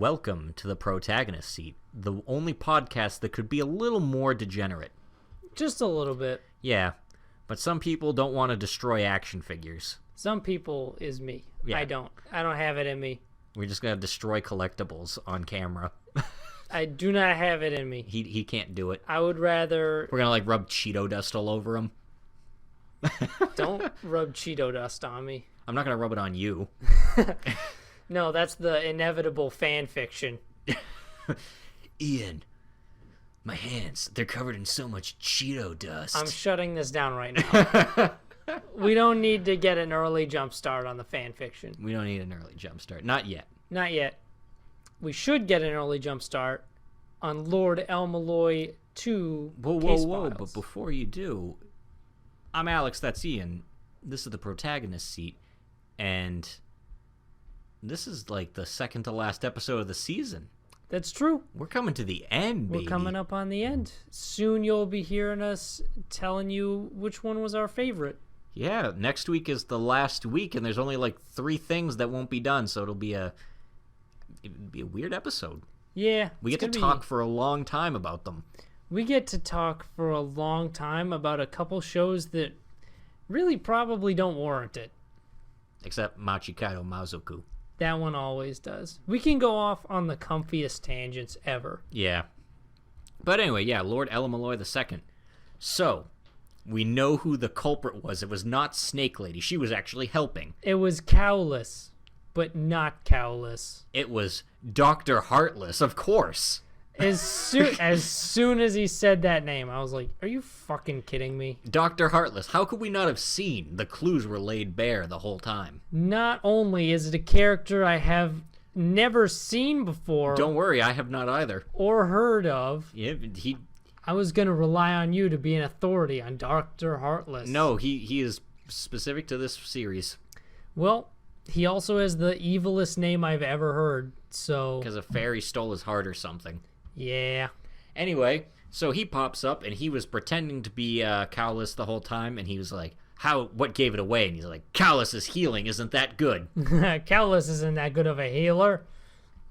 Welcome to the Protagonist seat, the only podcast that could be a little more degenerate. Just a little bit. Yeah, but some people don't want to destroy action figures. Some people is me. Yeah. I don't have it in me. We're just going to destroy collectibles on camera. I do not have it in me. He can't do it. I would rather... We're going to rub Cheeto dust all over him. Don't rub Cheeto dust on me. I'm not going to rub it on you. No, that's the inevitable fan fiction. Ian, my hands, they're covered in so much Cheeto dust. I'm shutting this down right now. We don't need to get an early jump start on the fan fiction. We don't need an early jump start. Not yet. Not yet. We should get an early jump start on Lord Elmalloy 2 Case Whoa, Files. but before you do, I'm Alex, that's Ian. This is the Protagonist seat, and this is like the second to last episode of the season. That's true. We're coming to the end, baby. We're coming up on the end. Soon you'll be hearing us telling you which one was our favorite. Yeah, next week is the last week, and there's only like 3 things that won't be done, so it'll be a weird episode. Yeah. We get to talk for a long time about them. We get to talk for a long time about a couple shows that really probably don't warrant it. Except Machikaido Mazoku. That one always does. We can go off on the comfiest tangents ever. Yeah. But anyway, yeah, Lord Elmalloy II. So, we know who the culprit was. It was not Snake Lady. She was actually helping. It was Cowless, but not Cowless. It was Dr. Heartless, of course. As soon as he said that name, I was like, are you fucking kidding me? Dr. Heartless. How could we not have seen? The clues were laid bare the whole time. Not only is it a character I have never seen before. Don't worry, I have not either. Or heard of. Yeah, I was going to rely on you to be an authority on Dr. Heartless. No, he is specific to this series. Well, he also has the evilest name I've ever heard, so... Because a fairy stole his heart or something. Yeah. Anyway, so he pops up, and he was pretending to be Cowless the whole time, and he was like, what gave it away? And he's like, Cowless's healing isn't that good. Cowless isn't that good of a healer.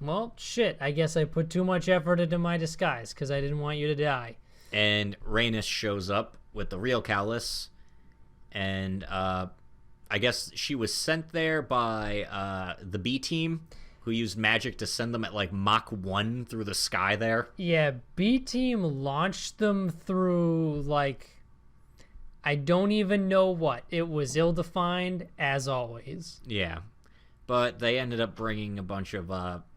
Well, shit, I guess I put too much effort into my disguise, because I didn't want you to die. And Rhaenys shows up with the real Cowless, and I guess she was sent there by the B team, who used magic to send them at like Mach 1 through the sky there. Yeah, B-Team launched them through, like, I don't even know what. It was ill-defined, as always. Yeah, but they ended up bringing a bunch of,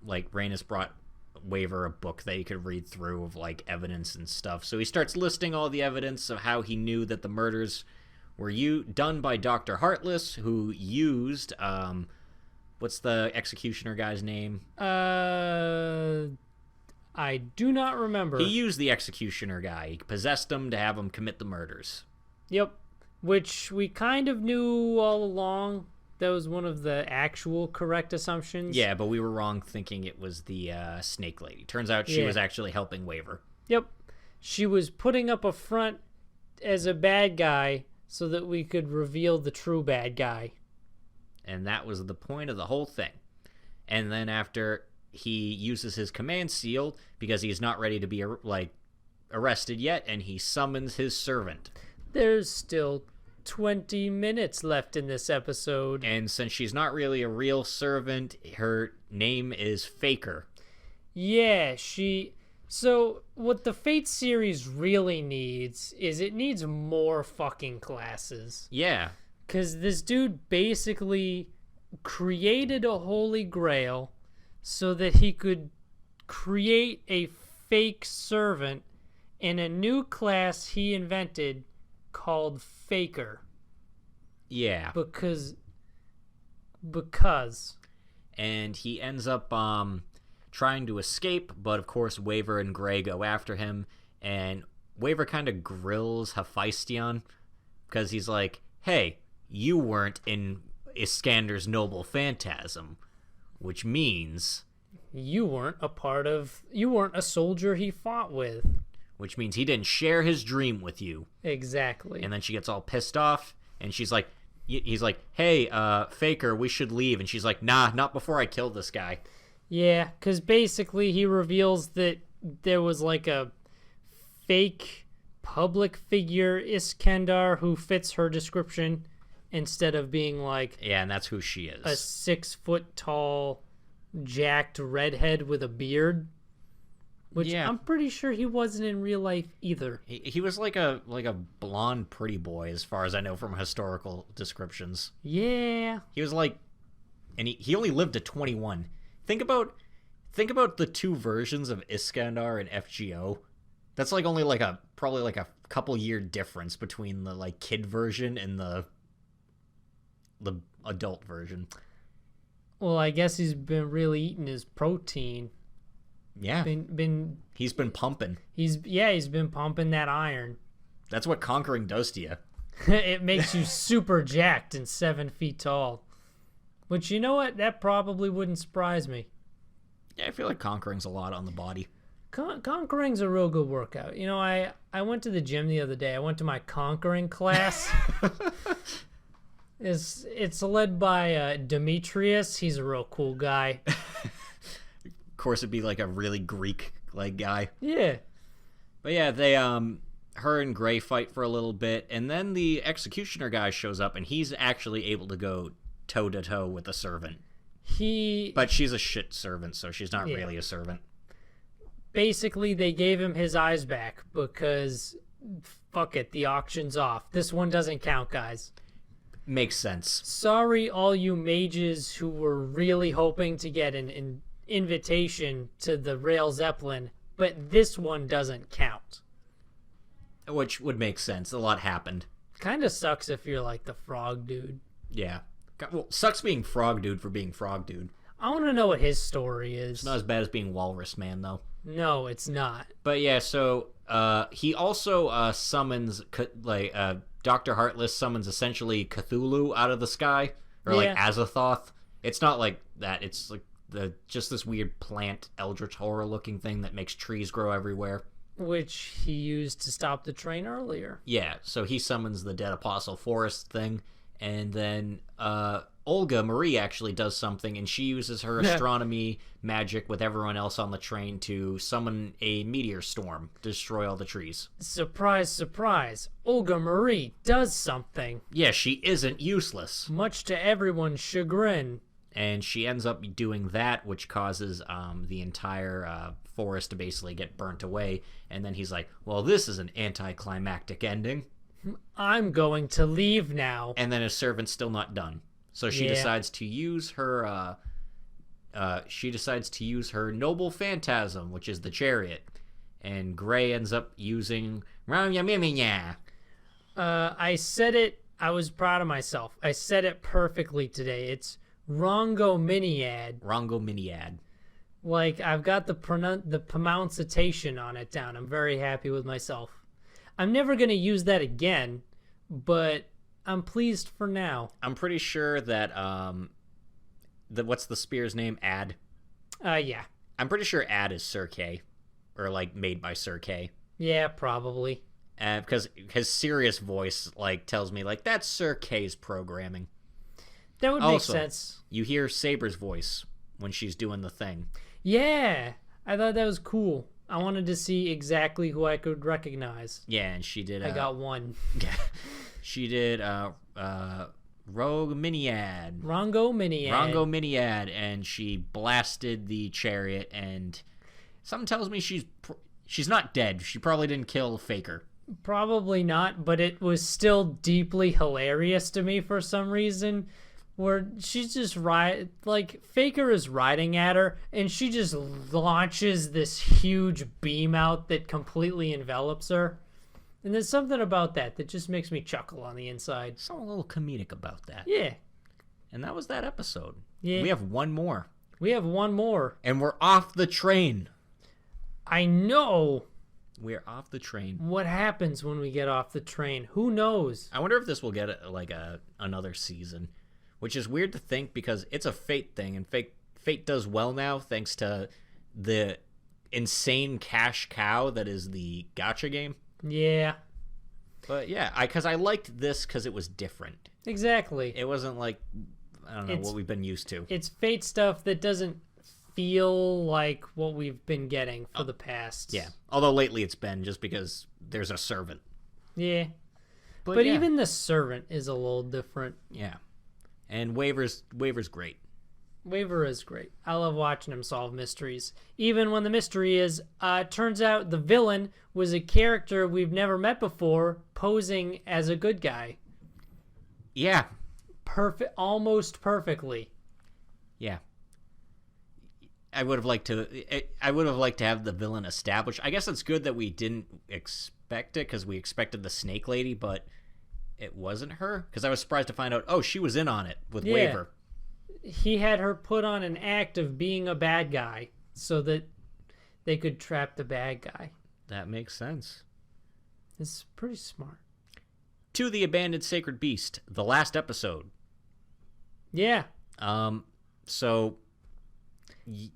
like, Rhaenys brought Waver a book that he could read through of, like, evidence and stuff. So he starts listing all the evidence of how he knew that the murders were done by Dr. Heartless, who used, what's the executioner guy's name? I do not remember. He used the executioner guy. He possessed him to have him commit the murders. Yep. Which we kind of knew all along. That was one of the actual correct assumptions. Yeah, but we were wrong thinking it was the Snake Lady. Turns out she was actually helping Waver. Yep. She was putting up a front as a bad guy so that we could reveal the true bad guy. And that was the point of the whole thing. And then after he uses his command seal, because he's not ready to be, arrested yet, and he summons his servant. There's still 20 minutes left in this episode. And since she's not really a real servant, her name is Faker. Yeah, So, what the Fate series really needs is it needs more fucking classes. Yeah. Because this dude basically created a holy grail so that he could create a fake servant in a new class he invented called Faker. Yeah. Because. And he ends up trying to escape, but of course Waver and Grey go after him, and Waver kind of grills Hephaestion because he's like, hey, you weren't in Iskander's noble phantasm, which means you weren't a soldier he fought with. Which means he didn't share his dream with you. Exactly. And then she gets all pissed off, and she's like, he's like, hey, Faker, we should leave. And she's like, nah, not before I kill this guy. Yeah, because basically he reveals that there was like a fake public figure Iskandar who fits her description instead of being like Yeah, and that's who she a is. 6 foot tall, jacked redhead with a beard. Which Yeah. I'm pretty sure he wasn't in real life either. He was like a blonde pretty boy, as far as I know from historical descriptions. Yeah. He was like, and he only lived to 21. Think about the two versions of Iskandar and FGO. That's like only like probably like a couple year difference between the like kid version and the adult version. Well, I guess he's been really eating his protein. Yeah, Been he's been pumping. he's been pumping that iron. That's what conquering does to you. It makes you super jacked and 7 feet tall. Which, you know what? That probably wouldn't surprise me. Yeah, I feel like conquering's a lot on the body. Conquering's a real good workout. You know, I went to the gym the other day. I went to my conquering class. It's led by Demetrius. He's a real cool guy. Of course, it'd be like a really Greek like guy. Yeah. But yeah, they her and Gray fight for a little bit, and then the executioner guy shows up, and he's actually able to go toe to toe with the servant. But she's a shit servant, so she's not really a servant. Basically, they gave him his eyes back because fuck it, the auction's off. This one doesn't count, guys. Makes sense. Sorry, all you mages who were really hoping to get an invitation to the Rail Zeppelin, but this one doesn't count. Which would make sense. A lot happened. Kind of sucks if you're like the frog dude. Yeah. Well, sucks being frog dude for being frog dude. I want to know what his story is. It's not as bad as being walrus man, though. No, it's not. But yeah, so he also summons, Dr. Heartless summons essentially Cthulhu out of the sky, or like Azathoth. It's not like that. It's like just this weird plant, eldritch horror looking thing that makes trees grow everywhere. Which he used to stop the train earlier. Yeah, so he summons the Dead Apostle Forest thing, and then Olga Marie actually does something, and she uses her astronomy magic with everyone else on the train to summon a meteor storm to destroy all the trees. Surprise, surprise. Olga Marie does something. Yeah, she isn't useless. Much to everyone's chagrin. And she ends up doing that, which causes the entire forest to basically get burnt away. And then he's like, well, this is an anticlimactic ending. I'm going to leave now. And then his servant's still not done. So she decides to use her noble phantasm, which is the chariot. And Gray ends up using I said it. I was proud of myself. I said it perfectly today. It's Rongominiad. Rongominiad. Like, I've got the pronunciation on it down. I'm very happy with myself. I'm never going to use that again, but I'm pleased for now. I'm pretty sure that, what's the spear's name? Ad? Yeah. I'm pretty sure Ad is Sir Kay, or, like, made by Sir Kay. Yeah, probably. Because his serious voice, like, tells me, like, that's Sir Kay's programming. That would make sense. You hear Saber's voice when she's doing the thing. Yeah, I thought that was cool. I wanted to see exactly who I could recognize. Yeah, and she did. I got one. She did Rongominiad. Rongominiad, and she blasted the chariot. And something tells me she's not dead. She probably didn't kill Faker. Probably not, but it was still deeply hilarious to me for some reason. Where she's just Faker is riding at her, and she just launches this huge beam out that completely envelops her. And there's something about that just makes me chuckle on the inside. Something a little comedic about that. Yeah. And that was that episode. Yeah. We have one more. And we're off the train. I know. We're off the train. What happens when we get off the train? Who knows? I wonder if this will get another season. Which is weird to think because it's a Fate thing, and Fate does well now thanks to the insane cash cow that is the gacha game. Yeah. But yeah, because I liked this because it was different. Exactly. It wasn't like, I don't know, what we've been used to. It's Fate stuff that doesn't feel like what we've been getting for the past. Yeah. Although lately it's been just because there's a servant. Yeah. But yeah. even the servant is a little different. Yeah. And Waver's great. Waver is great. I love watching him solve mysteries. Even when the mystery is, turns out the villain was a character we've never met before posing as a good guy. Yeah. Almost perfectly. Yeah. I would have liked to have the villain established. I guess it's good that we didn't expect it because we expected the Snake Lady, but it wasn't her. Because I was surprised to find out, oh, she was in on it with Waver. He had her put on an act of being a bad guy so that they could trap the bad guy. That makes sense. It's pretty smart. To the Abandoned Sacred Beast, the last episode. Yeah. So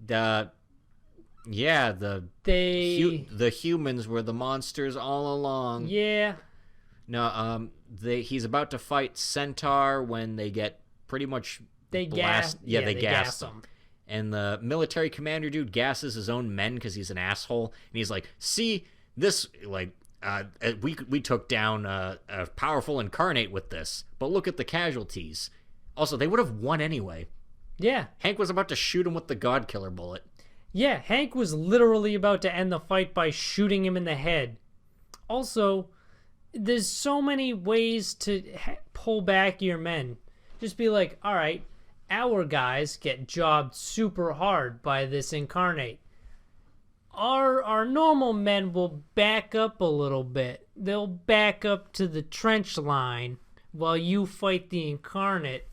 the humans were the monsters all along. Yeah. No, he's about to fight Centaur when they get pretty much they gas him. And the military commander dude gasses his own men because he's an asshole. And he's like, see, this, like, we took down a powerful incarnate with this, but look at the casualties. Also, they would have won anyway. Yeah. Hank was about to shoot him with the God Killer bullet. Yeah, Hank was literally about to end the fight by shooting him in the head. Also, there's so many ways to pull back your men. Just be like, all right, our guys get jobbed super hard by this incarnate. Our normal men will back up a little bit. They'll back up to the trench line while you fight the incarnate.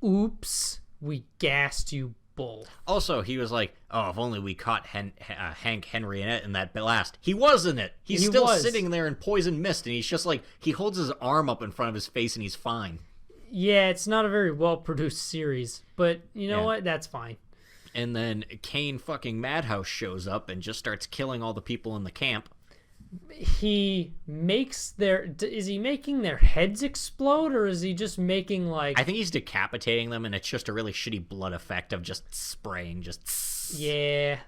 Oops, we gassed you both. Also, he was like, oh, if only we caught Hank, Henry, and Ed in that blast. He was in it. He's still sitting there in poison mist, and he's just like, he holds his arm up in front of his face, and he's fine. Yeah, it's not a very well-produced series, but you know what? That's fine. And then Kane fucking Madhouse shows up and just starts killing all the people in the camp. He makes is he making their heads explode, or is he just making like... I think he's decapitating them, and it's just a really shitty blood effect of just spraying, Yeah.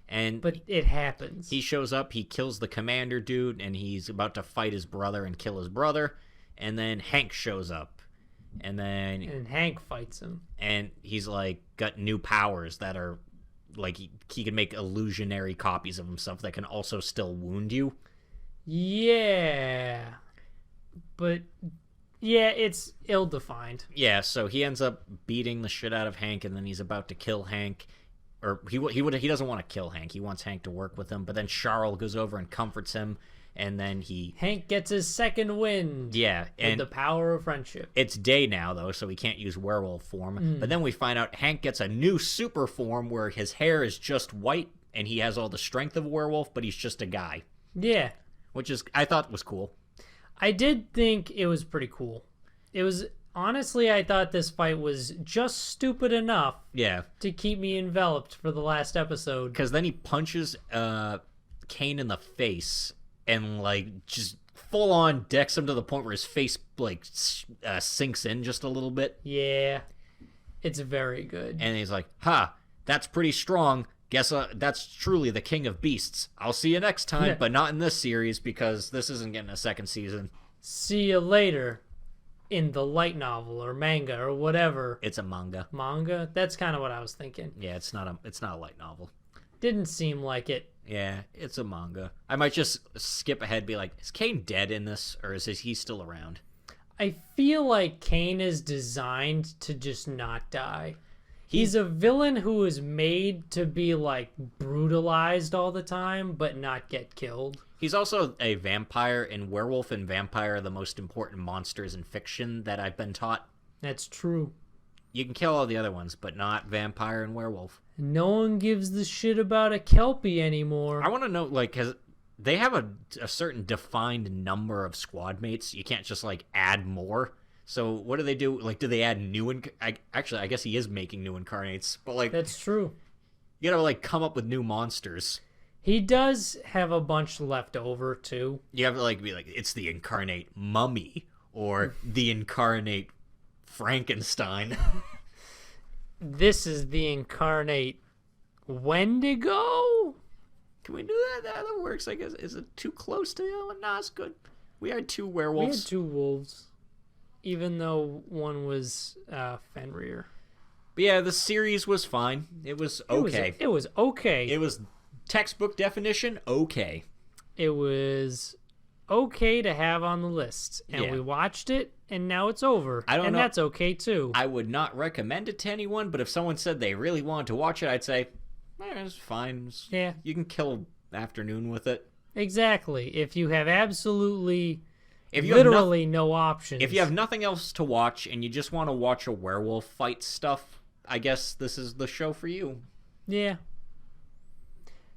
But it happens. He shows up, he kills the commander dude, and he's about to fight his brother and kill his brother, and then Hank shows up. And Hank fights him. And he's like got new powers that are like he can make illusionary copies of himself that can also still wound you. Yeah. But yeah, it's ill-defined. Yeah, so he ends up beating the shit out of Hank, and then he's about to kill Hank. Or he doesn't want to kill Hank. He wants Hank to work with him, but then Charles goes over and comforts him. And then Hank gets his second wind. Yeah. And with the power of friendship. It's day now, though, so he can't use werewolf form. But then we find out Hank gets a new super form where his hair is just white and he has all the strength of a werewolf, but he's just a guy. Yeah. Which I thought was cool. I did think it was pretty cool. It was... Honestly, I thought this fight was just stupid enough to keep me enveloped for the last episode. Because then he punches Kane in the face... and like just full on decks him to the point where his face like sinks in just a little bit. Yeah, it's very good. And he's like, "Ha, that's pretty strong. Guess that's truly the king of beasts. I'll see you next time, but not in this series because this isn't getting a second season. See you later." In the light novel or manga or whatever. It's a manga. Manga? That's kind of what I was thinking. Yeah, it's not a light novel. Didn't seem like it. Yeah, it's a manga. I might just skip ahead and be like, is Kane dead in this, or is he still around? I feel like Kane is designed to just not die. He's a villain who is made to be, like, brutalized all the time, but not get killed. He's also a vampire, and werewolf and vampire are the most important monsters in fiction that I've been taught. That's true. You can kill all the other ones, but not vampire and werewolf. No one gives the shit about a Kelpie anymore. I want to know, like, because they have a certain defined number of squad mates. You can't just, like, add more. So what do they do? Like, do they add new... Actually, I guess he is making new incarnates. But, like... That's true. You gotta, like, come up with new monsters. He does have a bunch left over, too. You have to, like, be like, it's the incarnate mummy. Or the incarnate Frankenstein. This is the incarnate Wendigo? Can we do that? That works, I guess. Is it too close to the other one? Nah, it's good. We had 2 werewolves. We had 2 wolves, even though one was Fenrir. But yeah, the series was fine. It was okay. It was okay. It was textbook definition, okay. It was okay to have on the list. And Yeah. we watched it, and now it's over. I don't and know. that's okay, too. I would not recommend it to anyone, but if someone said they really wanted to watch it, I'd say, it's fine. Yeah. You can kill afternoon with it. Exactly. If you have absolutely, If you literally no options. If you have nothing else to watch and you just want to watch a werewolf fight stuff, I guess this is the show for you. Yeah.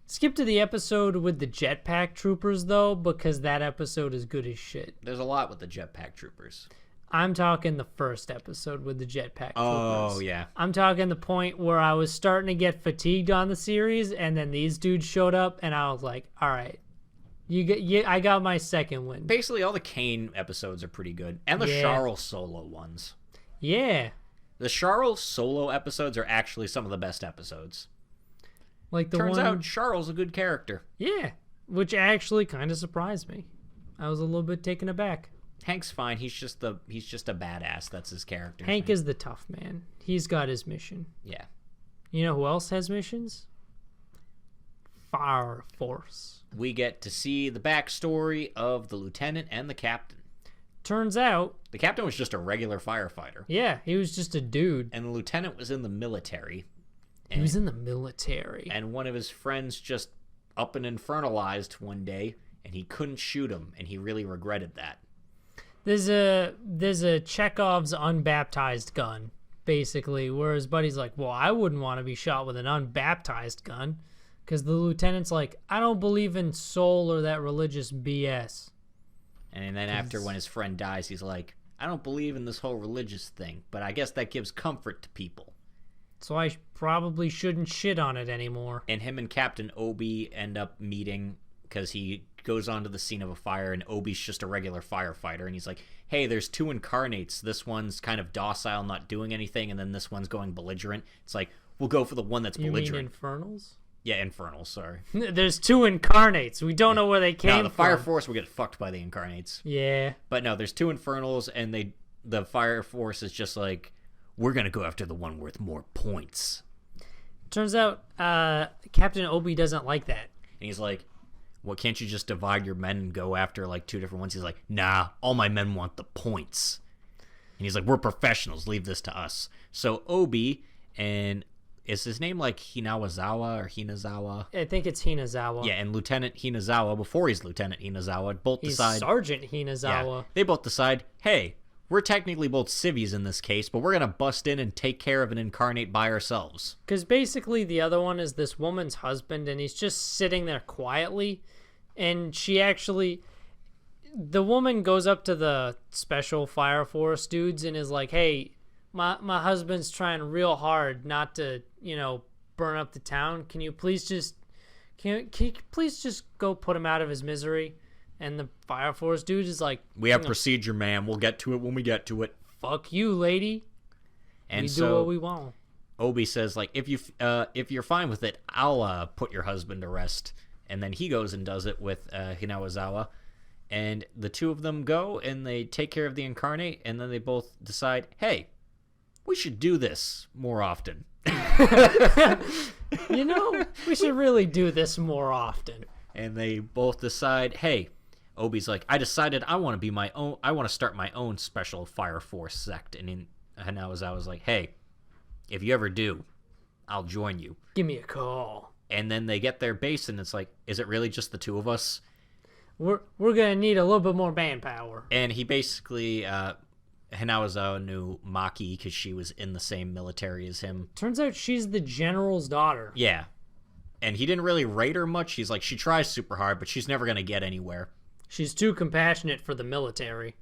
Skip to the episode with the jetpack troopers, though, because that episode is good as shit. There's a lot with the jetpack troopers. I'm talking the first episode with the jetpack troopers. Oh, yeah. I'm talking the point where I was starting to get fatigued on the series, and then these dudes showed up, and I was like, all right, I got my second win. Basically, all the Kane episodes are pretty good. And the Charles solo ones. Yeah. The Charles solo episodes are actually some of the best episodes. Like the Turns one... out Charles is a good character. Yeah. Which actually kind of surprised me. I was a little bit taken aback. Hank's fine. He's just a badass. That's his character. Hank is the tough man. He's got his mission. Yeah. You know who else has missions? Fire Force. We get to see the backstory of the lieutenant and the captain. Turns out... The captain was just a regular firefighter. Yeah, he was just a dude. And the lieutenant was in the military. He was in the military. And one of his friends just up and infernalized one day, and he couldn't shoot him, and he really regretted that. There's a Chekhov's unbaptized gun, basically, where his buddy's like, well, I wouldn't want to be shot with an unbaptized gun, because the lieutenant's like, I don't believe in soul or that religious BS. And then after, when his friend dies, he's like, I don't believe in this whole religious thing, but I guess that gives comfort to people. So I probably shouldn't shit on it anymore. And him and Captain Obi end up meeting because he goes onto the scene of a fire, and Obi's just a regular firefighter, and he's like, hey, there's 2 incarnates. This one's kind of docile, not doing anything, and then this one's going belligerent. It's like, we'll go for the one that's belligerent. You mean Infernals? Yeah, Infernals, sorry. There's 2 incarnates. We don't know where they came from. No, the Fire Force will get fucked by the incarnates. Yeah. But no, there's 2 Infernals, and the Fire Force is just like, we're going to go after the one worth more points. Turns out Captain Obi doesn't like that. And he's like, well, can't you just divide your men and go after like 2 different ones? He's like, nah, all my men want the points. And he's like, we're professionals, leave this to us. So Obi, and is his name like Hinazawa or Hinazawa? I think it's Hinazawa. Yeah, and Lieutenant Hinazawa, before he's Lieutenant Hinazawa, both He's decide... Sergeant Hinazawa. Yeah, they both decide, hey, we're technically both civvies in this case, but we're going to bust in and take care of an incarnate by ourselves. Because basically the other one is this woman's husband, and he's just sitting there quietly, and she actually... The woman goes up to the Special Fire Force dudes and is like, hey, my husband's trying real hard not to, burn up the town. Can you please just... Can you please just go put him out of his misery? And the Fire Force dude is like... We have procedure, ma'am. We'll get to it when we get to it. Fuck you, lady. And we so do what we want. Obi says, like, if you're fine with it, I'll put your husband to rest. And then he goes and does it with Hinazawa. And the 2 of them go, and they take care of the incarnate, and then they both decide, hey, we should do this more often. We should really do this more often. And they both decide, hey, Obi's like, I decided I want to start my own Special Fire Force sect. And Hinazawa's like, hey, if you ever do, I'll join you. Give me a call. And then they get their base, and it's like, is it really just the 2 of us? We're gonna need a little bit more manpower. And he basically, Hinazawa knew Maki because she was in the same military as him. Turns out she's the general's daughter. Yeah. And he didn't really rate her much. He's like, she tries super hard, but she's never going to get anywhere. She's too compassionate for the military.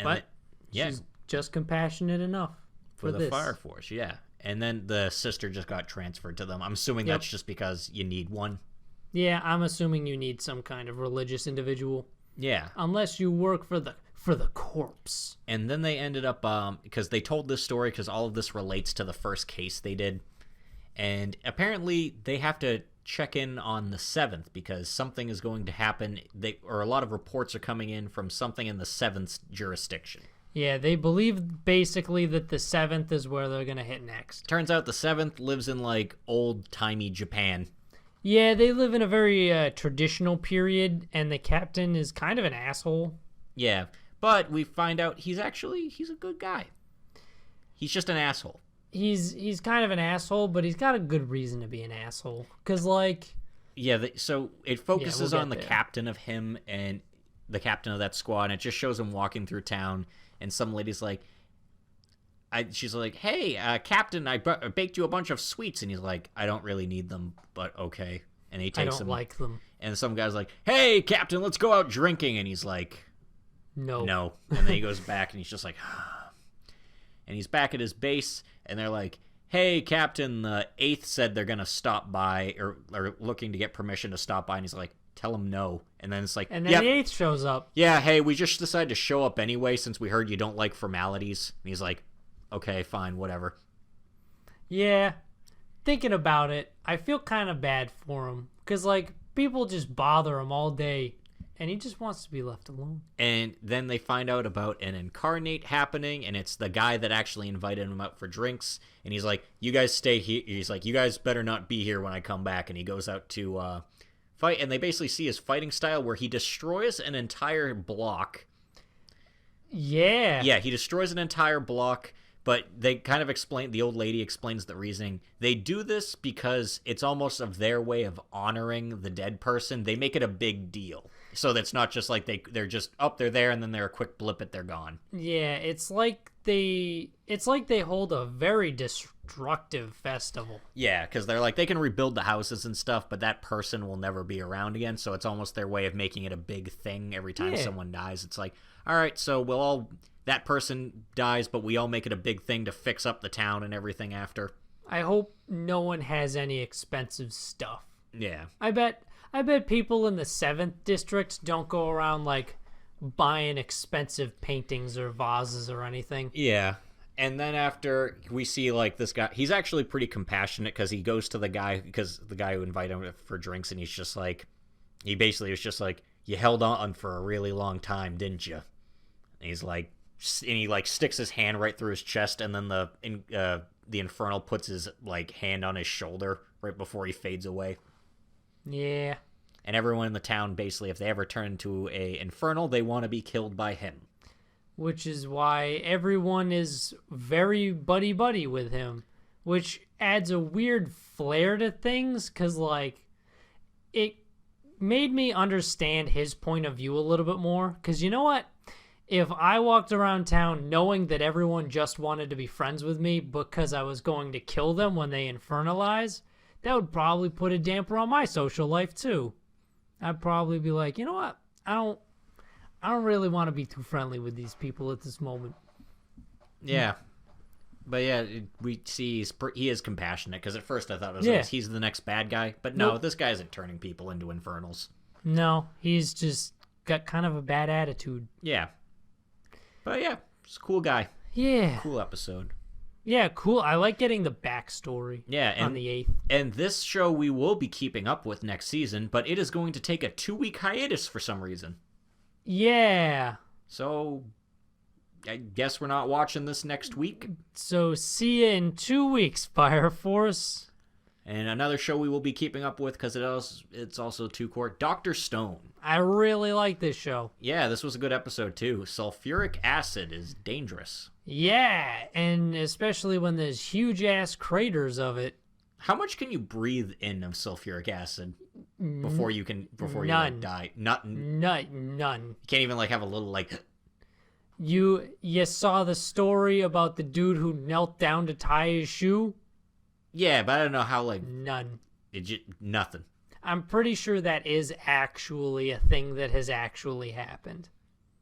But she's just compassionate enough for the this. Fire Force, yeah. And then the sister just got transferred to them. I'm assuming that's just because you need one. Yeah, I'm assuming you need some kind of religious individual. Yeah. Unless you work for the corpse. And then they ended up, because they told this story because all of this relates to the first case they did. And apparently they have to check in on the 7th because something is going to happen. Or a lot of reports are coming in from something in the 7th jurisdiction. Yeah, they believe basically that the 7th is where they're going to hit next. Turns out the 7th lives in, like, old-timey Japan. Yeah, they live in a very traditional period, and the captain is kind of an asshole. Yeah, but we find out he's a good guy. He's just an asshole. He's kind of an asshole, but he's got a good reason to be an asshole. Because, like... Yeah, so it focuses on the there. captain of him and the captain of that squad, and it just shows him walking through town, and some lady's like... she's like, hey, Captain, I baked you a bunch of sweets. And he's like, I don't really need them, but okay. And he takes them. I don't like them. And some guy's like, hey, Captain, let's go out drinking. And he's like, No. And then he goes back, and he's just like... And he's back at his base, and they're like, hey, Captain, the 8th said they're going to stop by, or looking to get permission to stop by. And he's like, tell him no. And then it's like, and then the 8th shows up. Yeah, hey, we just decided to show up anyway since we heard you don't like formalities. And he's like, okay, fine, whatever. Yeah, thinking about it, I feel kind of bad for him. Because, like, people just bother him all day. And he just wants to be left alone. And then they find out about an incarnate happening, and it's the guy that actually invited him out for drinks. And he's like, you guys stay here. He's like, you guys better not be here when I come back. And he goes out to fight. And they basically see his fighting style where he destroys an entire block. Yeah. Yeah, he destroys an entire block. But they kind of explain, the old lady explains the reasoning. They do this because it's almost of their way of honoring the dead person. They make it a big deal. So that's not just like they're just up, they're there, and then they're a quick blip it, they're gone. Yeah, it's like they hold a very destructive festival. Yeah, because they're like, they can rebuild the houses and stuff, but that person will never be around again. So it's almost their way of making it a big thing every time someone dies. It's like, all right, so that person dies, but we all make it a big thing to fix up the town and everything after. I hope no one has any expensive stuff. Yeah. I bet people in the 7th district don't go around, like, buying expensive paintings or vases or anything. Yeah. And then after we see, like, this guy, he's actually pretty compassionate because he goes to the guy who invited him for drinks, and he basically was just like, you held on for a really long time, didn't you? And he's like, and he like sticks his hand right through his chest, and then the Infernal puts his like hand on his shoulder right before he fades away. Yeah. And everyone in the town, basically, if they ever turn into a Infernal, they want to be killed by him. Which is why everyone is very buddy-buddy with him, which adds a weird flair to things, because, like, it made me understand his point of view a little bit more, because you know what? If I walked around town knowing that everyone just wanted to be friends with me because I was going to kill them when they infernalize, that would probably put a damper on my social life too. I'd probably be like, you know what? I don't really want to be too friendly with these people at this moment. Yeah. But yeah, we see he is compassionate, because at first I thought it was he's the next bad guy. But no, This guy isn't turning people into Infernals. No, he's just got kind of a bad attitude. Yeah. But yeah, he's a cool guy. Yeah. Cool episode. Yeah, cool. I like getting the backstory on the 8th. And this show we will be keeping up with next season, but it is going to take a 2-week hiatus for some reason. Yeah. So I guess we're not watching this next week. So see you in 2 weeks, Fire Force. And another show we will be keeping up with, because it's also 2-court, Dr. Stone. I really like this show. Yeah, this was a good episode too. Sulfuric acid is dangerous. Yeah, and especially when there's huge-ass craters of it. How much can you breathe in of sulfuric acid before you like, die? None. You can't even like have a little like... You saw the story about the dude who knelt down to tie his shoe? Yeah, but I don't know how, like... None. Nothing. I'm pretty sure that is actually a thing that has actually happened.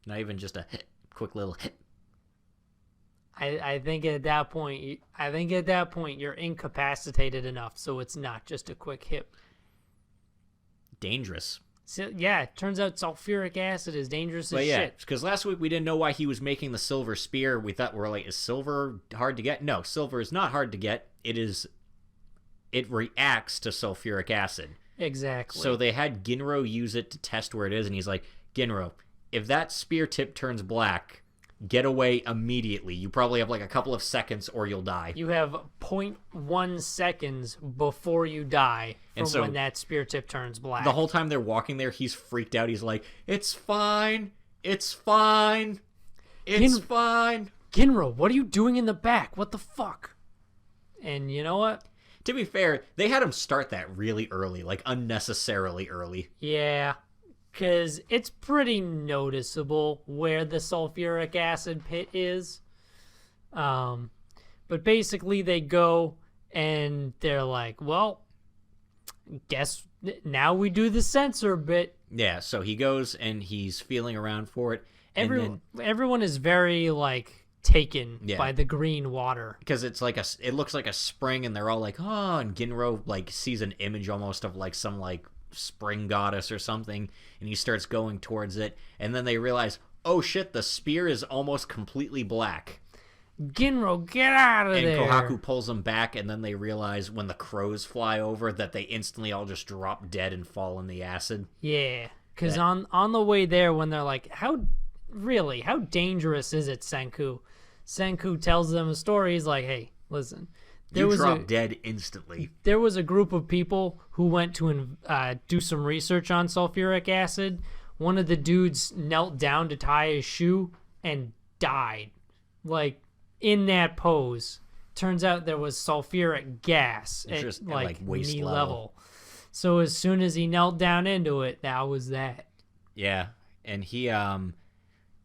Not even just a quick little hit. I think at that point you're incapacitated enough, so it's not just a quick hit. Dangerous. So, yeah, it turns out sulfuric acid is dangerous as shit. Because last week we didn't know why he was making the silver spear. We thought, we're like, is silver hard to get? No, silver is not hard to get. It is it reacts to sulfuric acid. Exactly. So they had Ginro use it to test where it is, and he's like, Ginro, if that spear tip turns black, get away immediately. You probably have like a couple of seconds or you'll die. You have 0.1 seconds before you die from when that spear tip turns black. The whole time they're walking there, he's freaked out. He's like, it's fine. It's fine. It's fine. Ginro, what are you doing in the back? What the fuck? And you know what? To be fair, they had him start that really early, like unnecessarily early. Yeah, because it's pretty noticeable where the sulfuric acid pit is. But basically they go and they're like, well, guess now we do the sensor bit. Yeah, so he goes and he's feeling around for it. Everyone is very like taken by the green water because it's like it looks like a spring, and they're all like, oh, and Ginro like sees an image almost of like some like spring goddess or something, and he starts going towards it, and then they realize, oh shit, the spear is almost completely black. Ginro, get out of there. And Kohaku pulls them back, and then they realize when the crows fly over that they instantly all just drop dead and fall in the acid. Yeah, because on the way there, when they're like, how dangerous is it, Senku? Senku tells them a story. He's like, hey, listen. You drop dead instantly. There was a group of people who went to do some research on sulfuric acid. One of the dudes knelt down to tie his shoe and died. Like, in that pose. Turns out there was sulfuric gas at like waist knee level. So as soon as he knelt down into it, that was that. Yeah, and he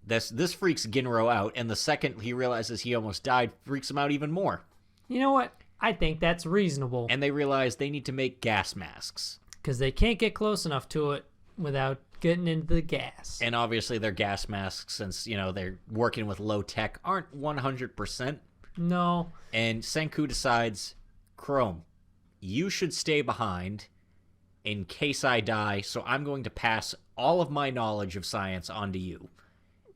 this freaks Ginro out, and the second he realizes he almost died, freaks him out even more. You know what? I think that's reasonable. And they realize they need to make gas masks. Because they can't get close enough to it without getting into the gas. And obviously their gas masks, since, they're working with low tech, aren't 100%. No. And Senku decides, Chrome, you should stay behind in case I die, so I'm going to pass all of my knowledge of science onto you.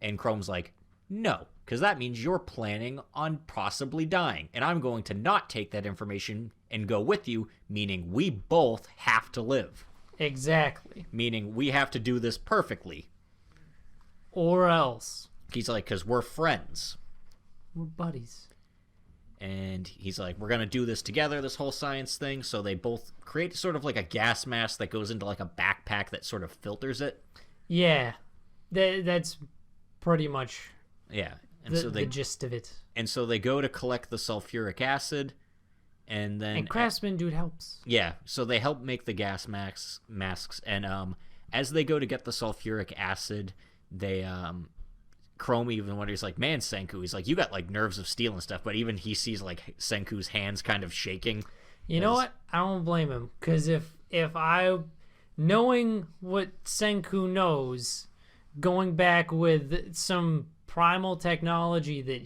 And Chrome's like, no, because that means you're planning on possibly dying, and I'm going to not take that information and go with you, meaning we both have to live. Exactly. Meaning we have to do this perfectly. Or else. He's like, because we're friends. We're buddies. And he's like, we're going to do this together, this whole science thing. So they both create sort of like a gas mask that goes into like a backpack that sort of filters it. Yeah. That's pretty much and the gist of it. And so they go to collect the sulfuric acid. And Craftsman dude helps. Yeah, so they help make the gas masks. And as they go to get the sulfuric acid, they Chrome even wonders, like, man, Senku, he's like, you got like nerves of steel and stuff, but even he sees like Senku's hands kind of shaking. You know what? I don't blame him, because if I, knowing what Senku knows, going back with some primal technology that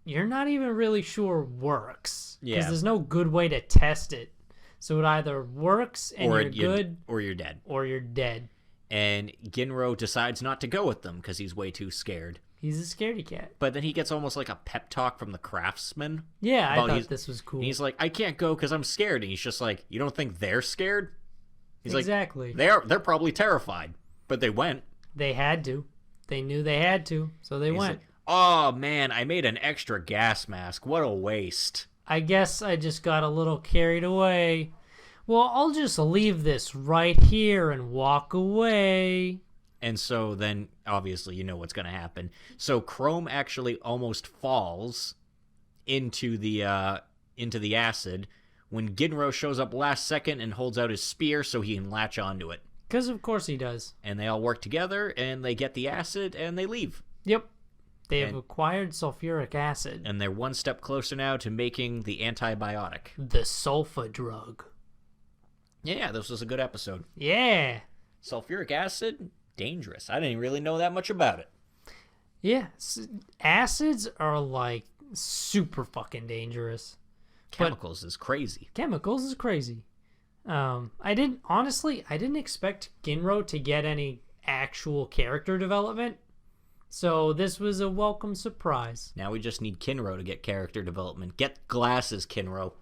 you're not even really sure works, because there's no good way to test it. So it either works and you're good, or you're dead. Or you're dead. And Ginro decides not to go with them because he's way too scared. He's a scaredy cat. But then he gets almost like a pep talk from the craftsman. Yeah, I thought this was cool. He's like, I can't go because I'm scared. And he's just like, you don't think they're scared? He's exactly. Like, they're probably terrified. But they went. They had to. They knew they had to, so they went. Like, oh, man, I made an extra gas mask. What a waste. I guess I just got a little carried away. Well, I'll just leave this right here and walk away. And so then, obviously, you know what's going to happen. So Chrome actually almost falls into the acid when Ginro shows up last second and holds out his spear so he can latch onto it. Because of course he does. And they all work together, and they get the acid, and they leave. Yep. They have acquired sulfuric acid. And they're one step closer now to making the antibiotic. The sulfa drug. Yeah, this was a good episode. Yeah. Sulfuric acid, dangerous. I didn't really know that much about it. Yeah. Acids are, like, super fucking dangerous. Chemicals is crazy. I didn't expect Ginro to get any actual character development. So this was a welcome surprise. Now we just need Kinro to get character development. Get glasses, Kinro.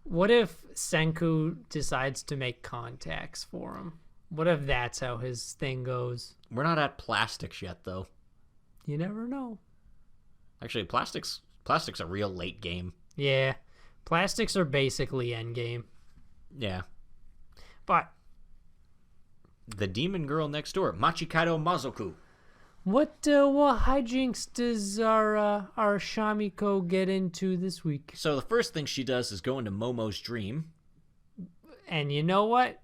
What if Senku decides to make contacts for him? What if that's how his thing goes? We're not at plastics yet, though. You never know. Actually, plastics a real late game. Yeah. Plastics are basically endgame. Yeah. But the demon girl next door, Machikado Mazoku. what hijinks does our Shamiko get into this week? So the first thing she does is go into Momo's dream. And you know what?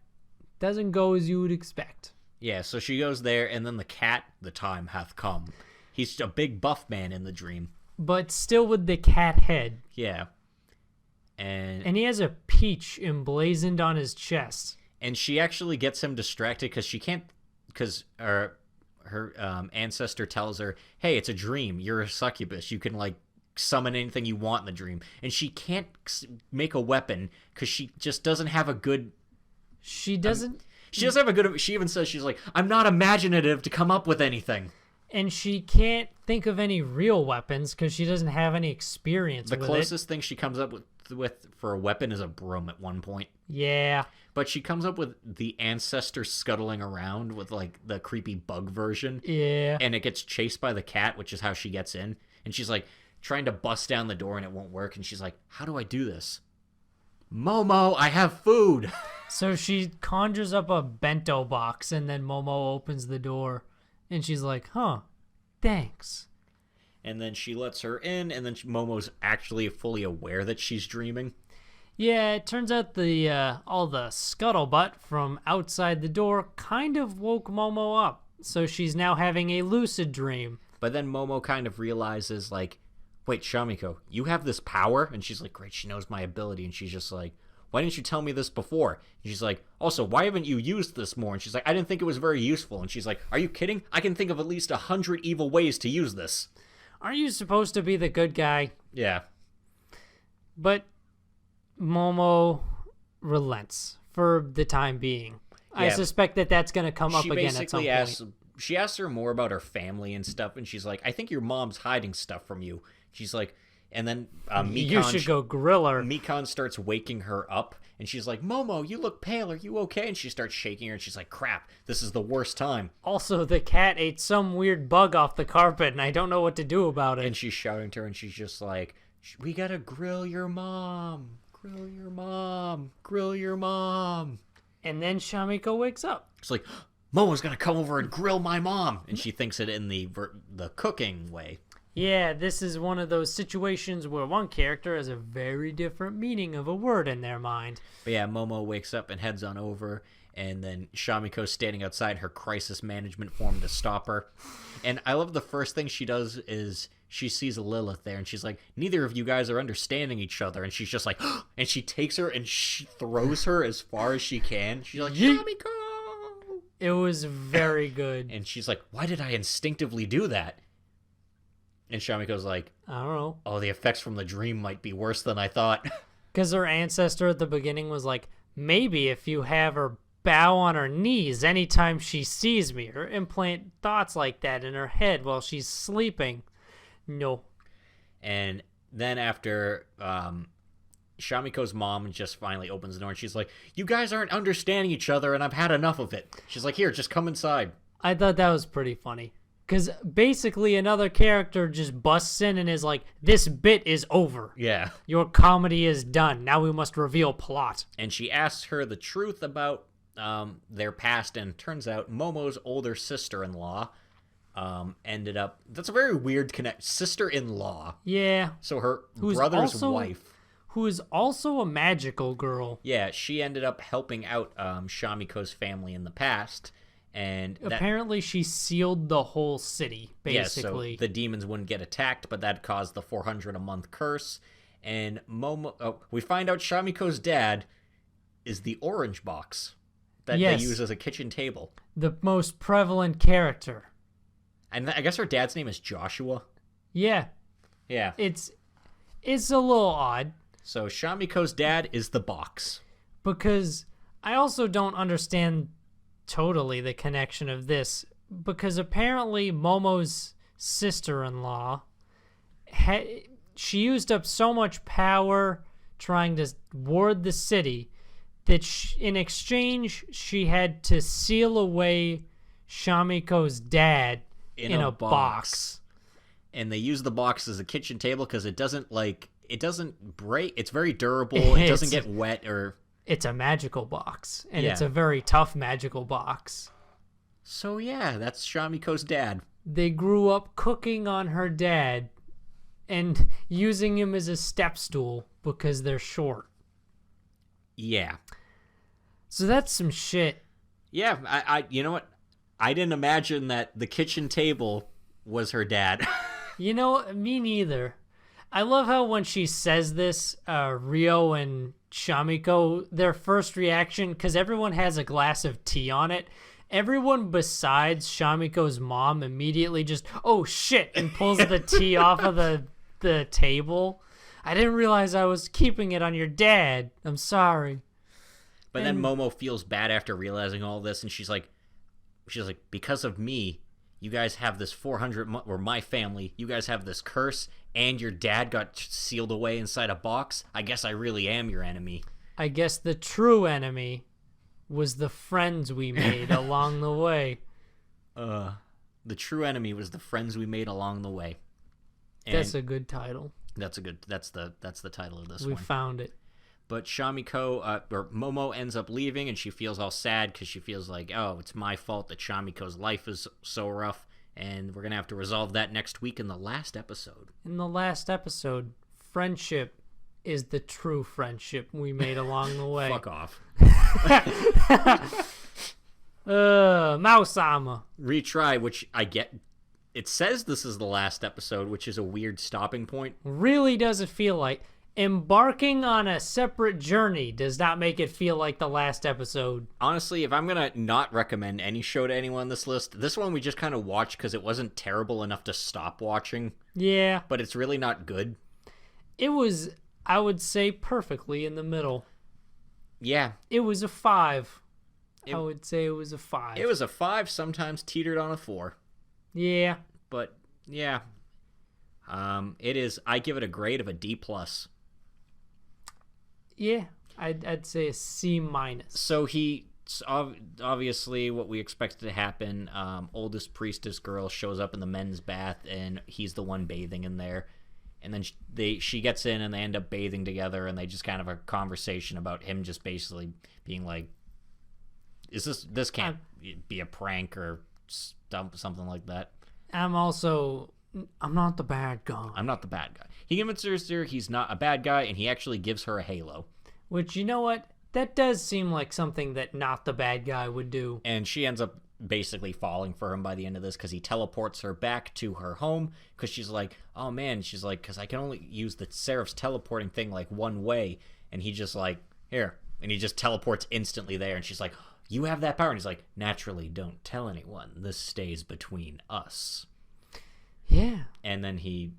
Doesn't go as you would expect. Yeah, so she goes there, and then the cat, the time hath come. He's a big buff man in the dream. But still with the cat head. Yeah. And he has a peach emblazoned on his chest. And she actually gets him distracted because she can't, because her ancestor tells her, hey, it's a dream. You're a succubus. You can, like, summon anything you want in the dream. And she can't make a weapon because she just doesn't have a good... She doesn't... She doesn't have a good... She even says, she's like, I'm not imaginative to come up with anything. And she can't think of any real weapons because she doesn't have any experience with it. The closest thing she comes up with for a weapon is a broom at one point. Yeah. But she comes up with the ancestor scuttling around with, like, the creepy bug version. Yeah. And it gets chased by the cat, which is how she gets in. And she's, like, trying to bust down the door and it won't work. And she's like, how do I do this? Momo, I have food. So she conjures up a bento box and then Momo opens the door. And she's like, huh, thanks. And then she lets her in, and then Momo's actually fully aware that she's dreaming. Yeah, it turns out all the scuttlebutt from outside the door kind of woke Momo up. So she's now having a lucid dream. But then Momo kind of realizes, like, wait, Shamiko, you have this power? And she's like, great, she knows my ability. And she's just like, why didn't you tell me this before? And she's like, also, why haven't you used this more? And she's like, I didn't think it was very useful. And she's like, are you kidding? I can think of at least 100 evil ways to use this. Aren't you supposed to be the good guy? Yeah. But Momo relents for the time being. Yeah. I suspect that's going to come up again at some point. She asks her more about her family and stuff, and she's like, I think your mom's hiding stuff from you. She's like, and then you should go grill her. Mikon starts waking her up, and she's like, Momo, you look pale. Are you okay? And she starts shaking her, and she's like, crap, this is the worst time. Also, the cat ate some weird bug off the carpet, and I don't know what to do about it. And she's shouting to her, and she's just like, we gotta grill your mom. Grill your mom. Grill your mom. And then Shamiko wakes up. It's like, Momo's gonna come over and grill my mom. And she thinks it in the cooking way. Yeah, this is one of those situations where one character has a very different meaning of a word in their mind. But yeah, Momo wakes up and heads on over, and then Shamiko's standing outside her crisis management form to stop her. And I love the first thing she does is she sees Lilith there, and she's like, neither of you guys are understanding each other. And she's just like, and she takes her and throws her as far as she can. She's like, Shamiko! It was very good. And she's like, why did I instinctively do that? And Shamiko's like, I don't know. Oh, the effects from the dream might be worse than I thought. Because her ancestor at the beginning was like, maybe if you have her bow on her knees anytime she sees me, or implant thoughts like that in her head while she's sleeping. No. And then after Shamiko's mom just finally opens the door, and she's like, you guys aren't understanding each other, and I've had enough of it. She's like, here, just come inside. I thought that was pretty funny. Because basically another character just busts in and is like, this bit is over. Yeah. Your comedy is done. Now we must reveal plot. And she asks her the truth about their past, and turns out Momo's older sister-in-law ended up... That's a very weird sister-in-law. Yeah. So her brother's wife. Who is also a magical girl. Yeah, she ended up helping out Shamiko's family in the past. And apparently she sealed the whole city, basically. Yeah, so the demons wouldn't get attacked, but that caused the 400 a month curse. And we find out Shamiko's dad is the orange box that they use as a kitchen table. The most prevalent character. And I guess her dad's name is Joshua. Yeah. Yeah. It's a little odd. So Shamiko's dad is the box. Because I also don't understand totally the connection of this, because apparently Momo's sister-in-law she used up so much power trying to ward the city that in exchange she had to seal away Shamiko's dad in a box. And they use the box as a kitchen table because it doesn't break. It's very durable. It doesn't get wet or... It's a magical box, and it's a very tough magical box. So yeah, that's Shamiko's dad. They grew up cooking on her dad and using him as a step stool because they're short. Yeah. So that's some shit. Yeah, I you know what? I didn't imagine that the kitchen table was her dad. You know, me neither. I love how when she says this, Rio and Shamiko, their first reaction, because everyone has a glass of tea on it, everyone besides Shamiko's mom immediately just, oh shit, and pulls the tea off of the table. I didn't realize I was keeping it on your dad. I'm sorry. But then Momo feels bad after realizing all this, and she's like, because of me, you guys have this 400, or my family, you guys have this curse, and your dad got sealed away inside a box. I guess I really am your enemy. I guess the true enemy was the friends we made along the way. The true enemy was the friends we made along the way. And that's a good title. That's the title of this one. We found it. But Shamiko, or Momo ends up leaving, and she feels all sad because she feels like, oh, it's my fault that Shamiko's life is so rough, and we're going to have to resolve that next week in the last episode. In the last episode, friendship is the true friendship we made along the way. Fuck off. Mausama. Retry, which I get. It says this is the last episode, which is a weird stopping point. Really doesn't feel like. Embarking on a separate journey does not make it feel like the last episode. Honestly, if I'm going to not recommend any show to anyone on this list, this one we just kind of watched because it wasn't terrible enough to stop watching. Yeah. But it's really not good. It was, I would say, perfectly in the middle. Yeah. It was a 5. I would say it was a 5. It was a 5, sometimes teetered on a 4. Yeah. But, yeah. It is, I give it a grade of a D+. Yeah, I'd say a C-. So obviously what we expected to happen, oldest priestess girl shows up in the men's bath, and he's the one bathing in there. And then she gets in, and they end up bathing together, and they just kind of have a conversation about him just basically being like, this can't be a prank or something like that. I'm not the bad guy. I'm not the bad guy. He convinces her he's not a bad guy, and he actually gives her a halo. Which, you know what? That does seem like something that not the bad guy would do. And she ends up basically falling for him by the end of this because he teleports her back to her home because she's like, oh man, she's like, because I can only use the Seraph's teleporting thing like one way. And he just like, here. And he just teleports instantly there. And she's like, you have that power. And he's like, naturally, don't tell anyone. This stays between us. Yeah. And then he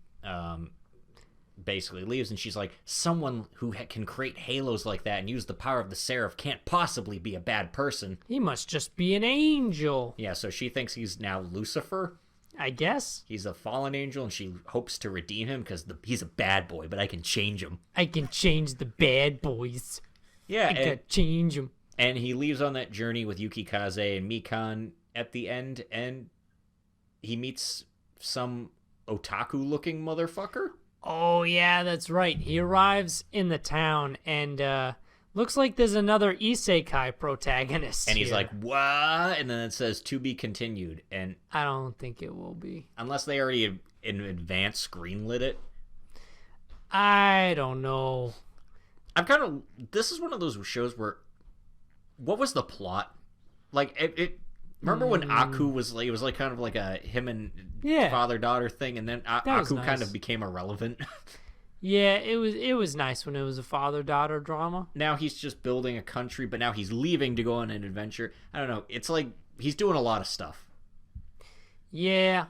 basically leaves, and she's like, someone who can create halos like that and use the power of the Seraph can't possibly be a bad person. He must just be an angel. Yeah, so she thinks he's now Lucifer. I guess. He's a fallen angel, and she hopes to redeem him because he's a bad boy, but I can change him. I can change the bad boys. Yeah. I can change them. And he leaves on that journey with Yukikaze and Mikan at the end, and he meets some otaku-looking motherfucker. Oh, yeah, that's right. He arrives in the town, and looks like there's another isekai protagonist And he's here. like, what? And then it says, to be continued. And I don't think it will be. Unless they already in advance greenlit it. I don't know. This is one of those shows where, what was the plot? Like, remember when Aku was like, it was like kind of like a him and father-daughter thing, and then Aku kind of became irrelevant. Yeah, it was nice when it was a father-daughter drama. Now he's just building a country, but now he's leaving to go on an adventure. I don't know. It's like he's doing a lot of stuff. Yeah.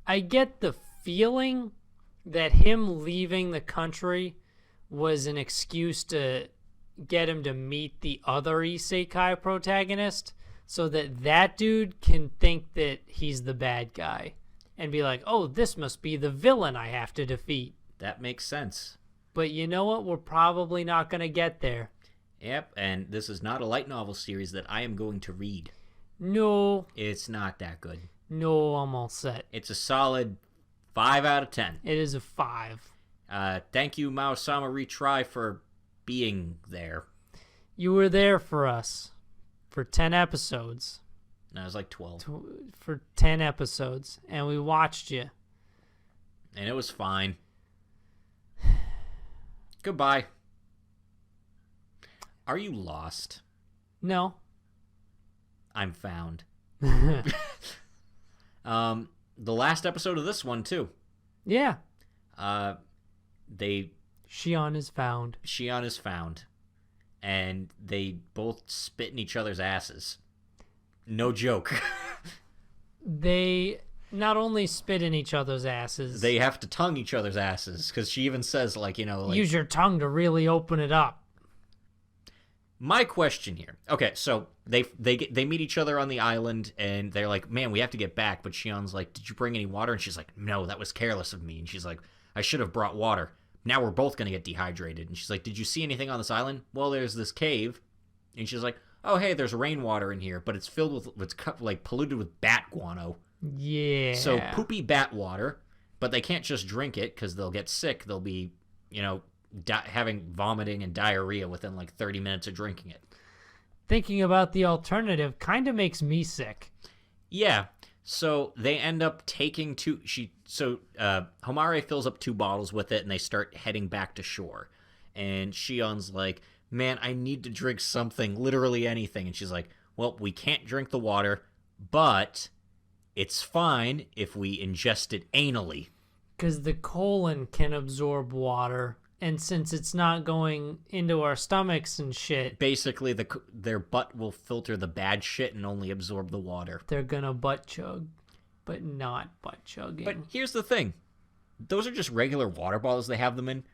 I get the feeling that him leaving the country was an excuse to get him to meet the other isekai protagonist, so that dude can think that he's the bad guy and be like, oh, this must be the villain I have to defeat. That makes sense. But you know what? We're probably not going to get there. Yep, and this is not a light novel series that I am going to read. No. It's not that good. No, I'm all set. It's a solid 5 out of 10. It is a 5. Thank you, Mao-sama Retry, for being there. You were there for us for 10 episodes. No, it was like 12. For 10 episodes, and we watched you. And it was fine. Goodbye. Are you lost? No. I'm found. The last episode of this one, too. Yeah. Shion is found. Shion is found. And they both spit in each other's asses. No joke. They not only spit in each other's asses. They have to tongue each other's asses, because she even says, use your tongue to really open it up. My question here. Okay, so they meet each other on the island, and they're like, man, we have to get back. But Shion's like, did you bring any water? And she's like, no, that was careless of me. And she's like, I should have brought water. Now we're both going to get dehydrated. And she's like, did you see anything on this island? Well, there's this cave. And she's like, oh, hey, there's rainwater in here, but it's filled with, it's polluted with bat guano. Yeah. So poopy bat water, but they can't just drink it because they'll get sick. They'll be, having vomiting and diarrhea within 30 minutes of drinking it. Thinking about the alternative kind of makes me sick. Yeah. So they end up taking Homare fills up 2 bottles with it, and they start heading back to shore. And Shion's like, man, I need to drink something, literally anything. And she's like, well, we can't drink the water, but it's fine if we ingest it anally. Because the colon can absorb water, and since it's not going into our stomachs and shit... Basically, their butt will filter the bad shit and only absorb the water. They're gonna butt chug, but not butt chugging. But here's the thing. Those are just regular water bottles they have them in.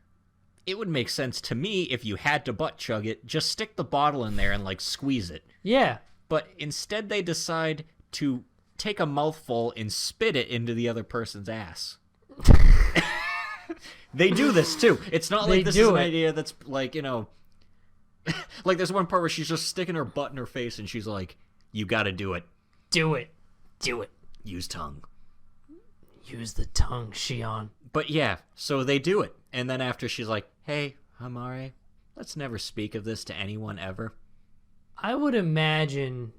It would make sense to me if you had to butt chug it, just stick the bottle in there and, squeeze it. Yeah. But instead they decide to take a mouthful and spit it into the other person's ass. They do this, too. It's not like this is an idea that's, there's one part where she's just sticking her butt in her face and she's like, you gotta do it. Do it. Do it. Use tongue. Use the tongue, Shion. But yeah, so they do it. And then after she's like, hey, Homare, let's never speak of this to anyone ever. I would imagine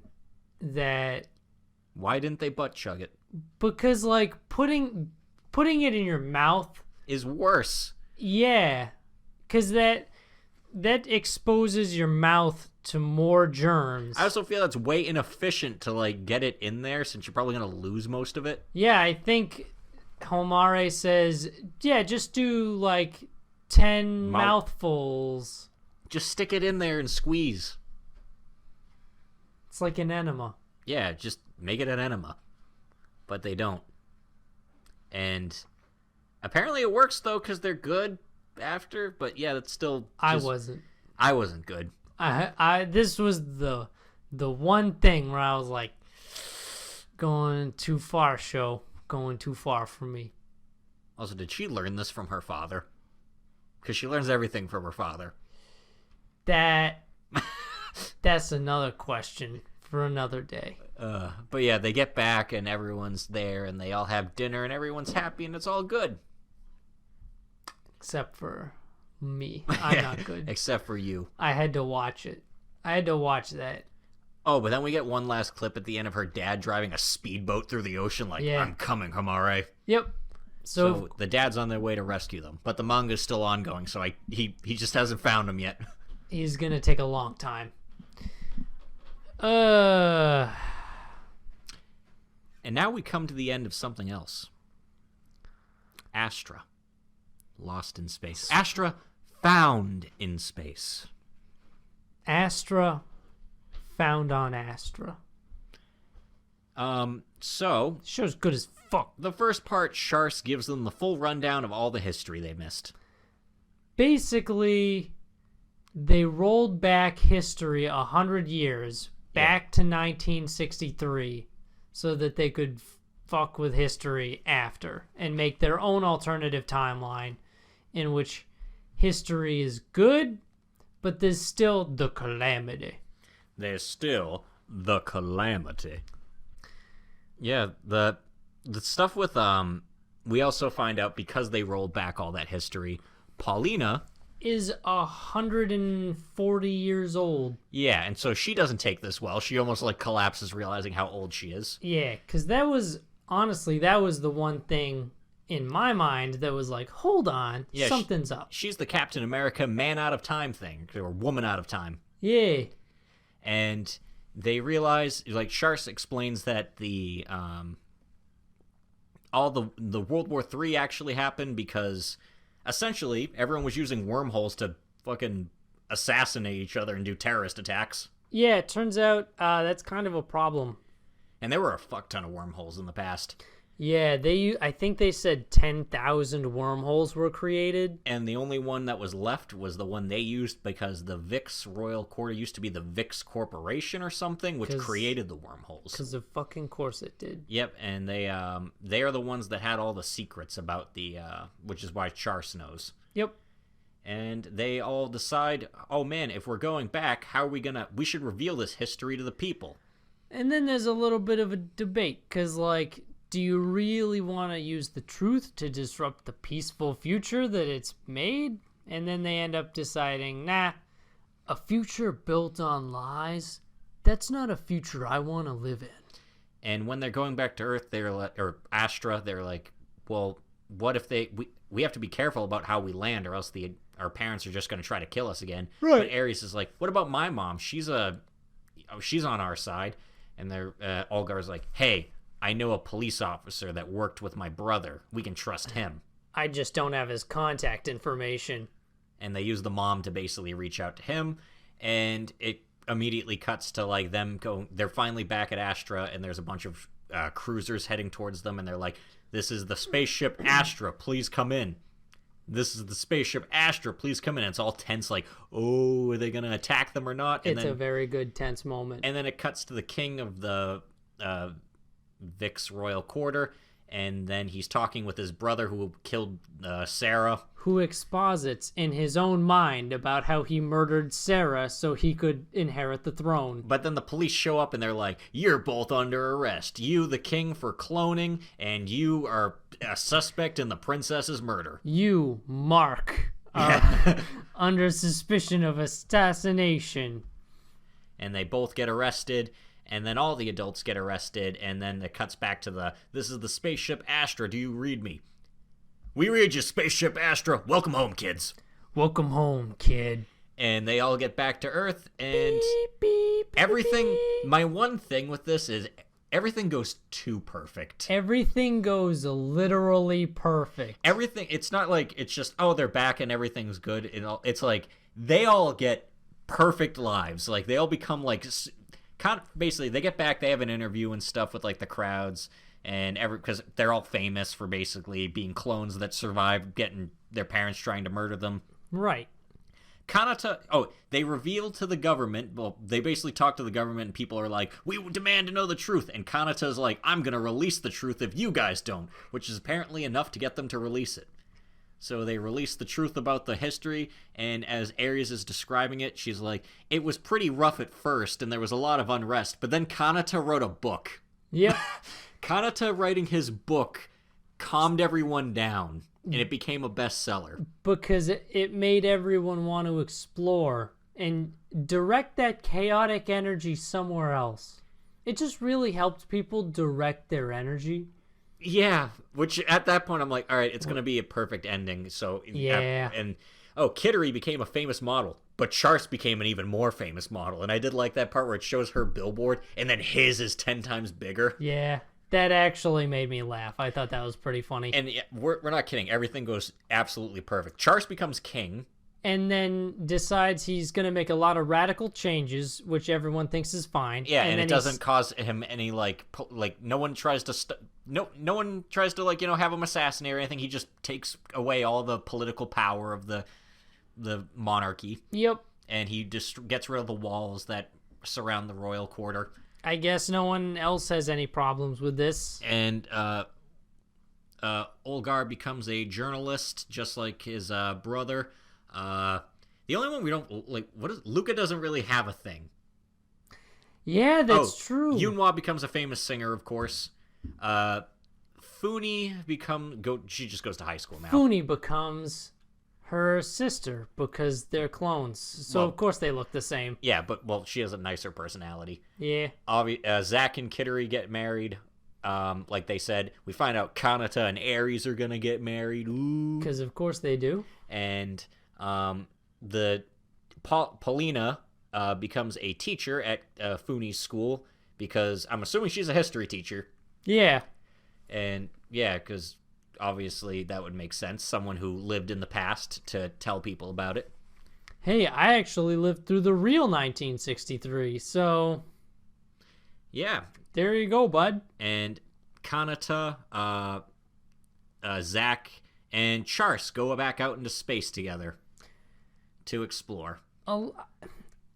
that... Why didn't they butt chug it? Because, putting it in your mouth... is worse. Yeah. Because that exposes your mouth to more germs. I also feel that's way inefficient to, get it in there, since you're probably going to lose most of it. Yeah, I think... Homare says, yeah, just do 10 mouthfuls. Just stick it in there and squeeze. It's like an enema. Yeah, just make it an enema. But they don't. And apparently it works, though, because they're good after. But yeah, that's still... I wasn't good. This was the one thing where I was like, going too far, show. Going too far for me. Also, did she learn this from her father? Because she learns everything from her father. That's another question for another day. But yeah, they get back and everyone's there and they all have dinner and everyone's happy and it's all good. Except for me. I'm not good. Except for you. I had to watch it. I had to watch that. Oh, but then we get one last clip at the end of her dad driving a speedboat through the ocean I'm coming, Homare. Yep. So the dad's on their way to rescue them, but the manga's still ongoing, so he just hasn't found them yet. He's going to take a long time. And now we come to the end of something else. Astra. Lost in space. Astra found in space. Astra found on Astra. So... Show's good as fuck. The first part, Shars gives them the full rundown of all the history they missed. Basically, they rolled back history 100 years, back to 1963, so that they could fuck with history after, and make their own alternative timeline, in which history is good, but there's still the calamity. There's still the calamity. Yeah, the stuff with we also find out, because they rolled back all that history, Paulina is 140 years old. Yeah, and so she doesn't take this well. She almost like collapses realizing how old she is. Yeah, because that was, honestly, that was the one thing in my mind that was like, hold on, Yeah, something's up. She's the Captain America man out of time thing, or woman out of time. Yeah. And they realize, like, Shars explains that all the World War III actually happened because essentially everyone was using wormholes to fucking assassinate each other and do terrorist attacks. Yeah, it turns out that's kind of a problem. And there were a fuck ton of wormholes in the past. Yeah, I think they said 10,000 wormholes were created. And the only one that was left was the one they used because the Vix Royal Quarter used to be the Vix Corporation or something, which created the wormholes. Because of fucking course it did. Yep, and they are the ones that had all the secrets about the, which is why Chars knows. Yep. And they all decide, oh man, if we're going back, how are we gonna, we should reveal this history to the people. And then there's a little bit of a debate, because, like, do you really want to use the truth to disrupt the peaceful future that it's made? And then they end up deciding, nah, a future built on lies, that's not a future I want to live in. And when they're going back to Earth, they're like, or Astra, they're like, well, what if we have to be careful about how we land, or else our parents are just going to try to kill us again. Right. But Ares is like, what about my mom? She's on our side. And they're Olgar's like, hey, I know a police officer that worked with my brother. We can trust him. I just don't have his contact information. And they use the mom to basically reach out to him. And it immediately cuts to, like, them going. They're finally back at Astra, and there's a bunch of cruisers heading towards them. And they're like, this is the spaceship Astra. Please come in. This is the spaceship Astra. Please come in. And it's all tense, like, oh, are they going to attack them or not? And it's a very good tense moment. And then it cuts to the king of the Vix Royal Quarter, and then he's talking with his brother who killed Sarah. Who exposits in his own mind about how he murdered Sarah so he could inherit the throne. But then the police show up and they're like, you're both under arrest. You, the king, for cloning, and you are a suspect in the princess's murder. You, Mark, are under suspicion of assassination. And they both get arrested. And then all the adults get arrested, and then it cuts back to this is the spaceship Astra, do you read me? We read you, spaceship Astra. Welcome home, kids. Welcome home, kid. And they all get back to Earth, and beep, beep, everything, beep. my one thing with this is everything goes too perfect. Everything goes literally perfect. Everything, it's not like it's just, oh, they're back and everything's good. It's like they all get perfect lives. Like, they all become like... basically they get back, they have an interview and stuff with, like, the crowds and because they're all famous for basically being clones that survived getting their parents trying to murder them. Right. Kanata, they reveal to the government, well, they basically talk to the government and people are like, we demand to know the truth, and Kanata's like, I'm gonna release the truth if you guys don't, which is apparently enough to get them to release it. So they release the truth about the history, and as Ares is describing it, she's like, it was pretty rough at first, and there was a lot of unrest, but then Kanata wrote a book. Yep. Kanata writing his book calmed everyone down, and it became a bestseller. Because it made everyone want to explore and direct that chaotic energy somewhere else. It just really helped people direct their energy. Yeah, which at that point I'm like, all right, it's going to be a perfect ending. So yeah. And Kittery became a famous model, but Chars became an even more famous model. And I did like that part where it shows her billboard and then his is 10 times bigger. Yeah, that actually made me laugh. I thought that was pretty funny. And we're not kidding. Everything goes absolutely perfect. Chars becomes king. And then decides he's going to make a lot of radical changes, which everyone thinks is fine. Yeah, and it doesn't cause him any, like no one tries to no one tries to, like, have him assassinated or anything. He just takes away all the political power of the monarchy. Yep. And he just gets rid of the walls that surround the royal quarter. I guess no one else has any problems with this. And Olgar becomes a journalist, just like his brother. The only one we don't like, Luca doesn't really have a thing. Yeah, that's true. Yunhua becomes a famous singer, of course. Funi she just goes to high school now. Funi becomes her sister because they're clones. So of course they look the same. Yeah, but she has a nicer personality. Yeah. Zack and Kittery get married. Like they said, we find out Kanata and Ares are gonna get married. Because of course they do. And Paulina becomes a teacher at Funi's school because I'm assuming she's a history teacher. Yeah. And yeah, because obviously that would make sense. Someone who lived in the past to tell people about it. Hey, I actually lived through the real 1963, so... Yeah. There you go, bud. And Kanata, Zack, and Chars go back out into space together to explore.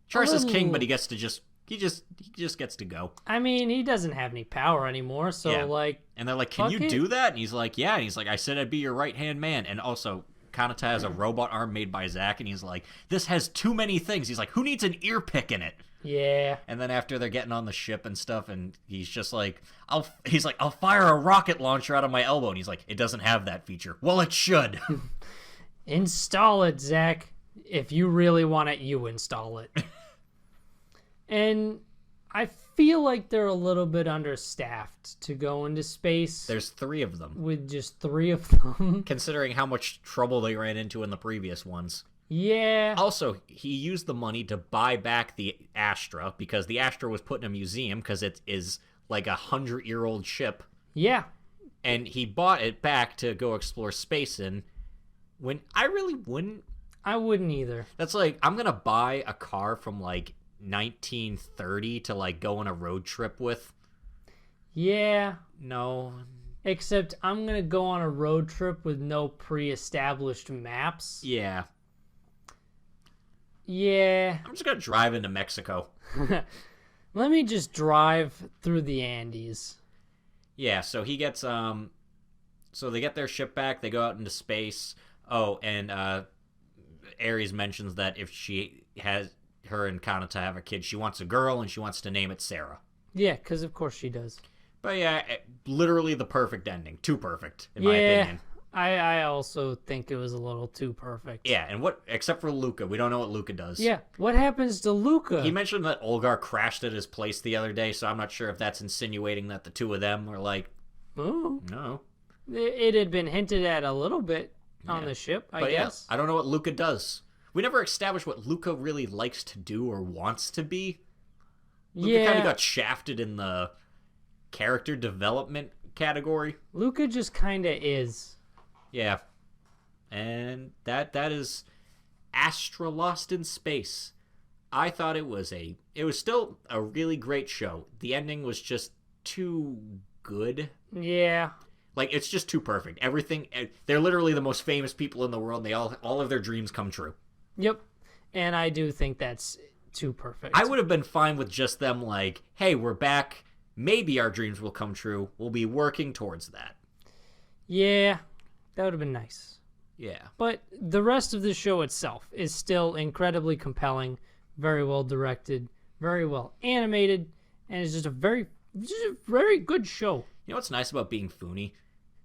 Chars is king, but he just gets to go. I mean, he doesn't have any power anymore, so And they're like, "Can you do that?" And he's like, "Yeah." And he's like, "I said I'd be your right-hand man." And also, Kanata has a robot arm made by Zack, and he's like, "This has too many things." He's like, "Who needs an ear pick in it?" Yeah. And then after they're getting on the ship and stuff, and he's just like, I'll fire a rocket launcher out of my elbow. And he's like, "It doesn't have that feature." Well, it should. Install it, Zack. If you really want it, you install it. And I feel like they're a little bit understaffed to go into space. There's 3 of them. With just 3 of them. Considering how much trouble they ran into in the previous ones. Yeah. Also, he used the money to buy back the Astra because the Astra was put in a museum because it is like 100-year-old ship. Yeah. And he bought it back to go explore space in. When I really wouldn't. I wouldn't either. That's like, I'm going to buy a car from like 1930 to like go on a road trip with. Yeah. No. Except I'm going to go on a road trip with no pre-established maps. Yeah. Yeah. I'm just going to drive into Mexico. Let me just drive through the Andes. Yeah, so he gets so they get their ship back, they go out into space. Oh, and Ares mentions that if her and Kanata have a kid, she wants a girl and she wants to name it Sarah. Yeah, because of course she does. But yeah, literally the perfect ending. Too perfect, in my opinion. I also think it was a little too perfect. Yeah, and except for Luca, we don't know what Luca does. Yeah, what happens to Luca? He mentioned that Olgar crashed at his place the other day, so I'm not sure if that's insinuating that the two of them were like, oh, no. It had been hinted at a little bit on the ship, I guess. Yeah, I don't know what Luca does. We never established what Luca really likes to do or wants to be. Luca kind of got shafted in the character development category. Luca just kind of is. Yeah. And that is Astra Lost in Space. I thought it was still a really great show. The ending was just too good. Yeah. Like, it's just too perfect. Everything, they're literally the most famous people in the world, and they all of their dreams come true. Yep. And I do think that's too perfect. I would have been fine with just them like, hey, we're back. Maybe our dreams will come true. We'll be working towards that. Yeah. That would have been nice. Yeah. But the rest of the show itself is still incredibly compelling, very well directed, very well animated, and it's just a very good show. You know what's nice about being Funi?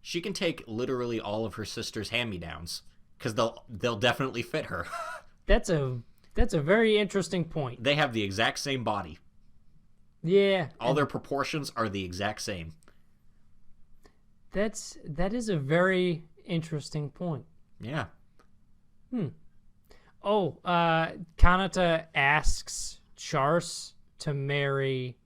She can take literally all of her sister's hand-me-downs because they'll definitely fit her. That's a very interesting point. They have the exact same body. Yeah. All their proportions are the exact same. That is a very interesting point. Yeah. Oh, Kanata asks Chars to marry.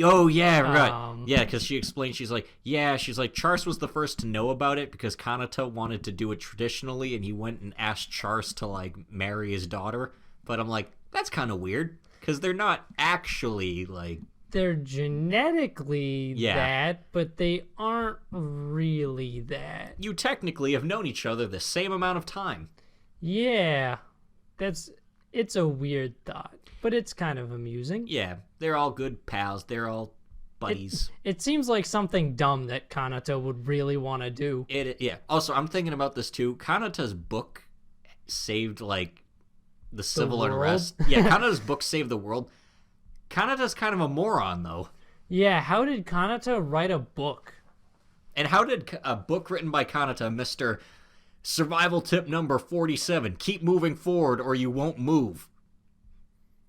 Oh, yeah, right. Yeah, because she explained, she's like, Chars was the first to know about it because Kanata wanted to do it traditionally, and he went and asked Chars to, like, marry his daughter. But I'm like, that's kind of weird, because they're not actually, like... They're genetically that, but they aren't really that. You technically have known each other the same amount of time. Yeah. It's a weird thought, but it's kind of amusing. Yeah, they're all good pals. They're all buddies. It seems like something dumb that Kanata would really want to do. Yeah. Also, I'm thinking about this too. Kanata's book saved, like, the civil world? unrest. Yeah, Kanata's book saved the world. Kanata's kind of a moron, though. Yeah, how did Kanata write a book? And how did a book written by Kanata, Mr. Survival Tip number 47, keep moving forward or you won't move?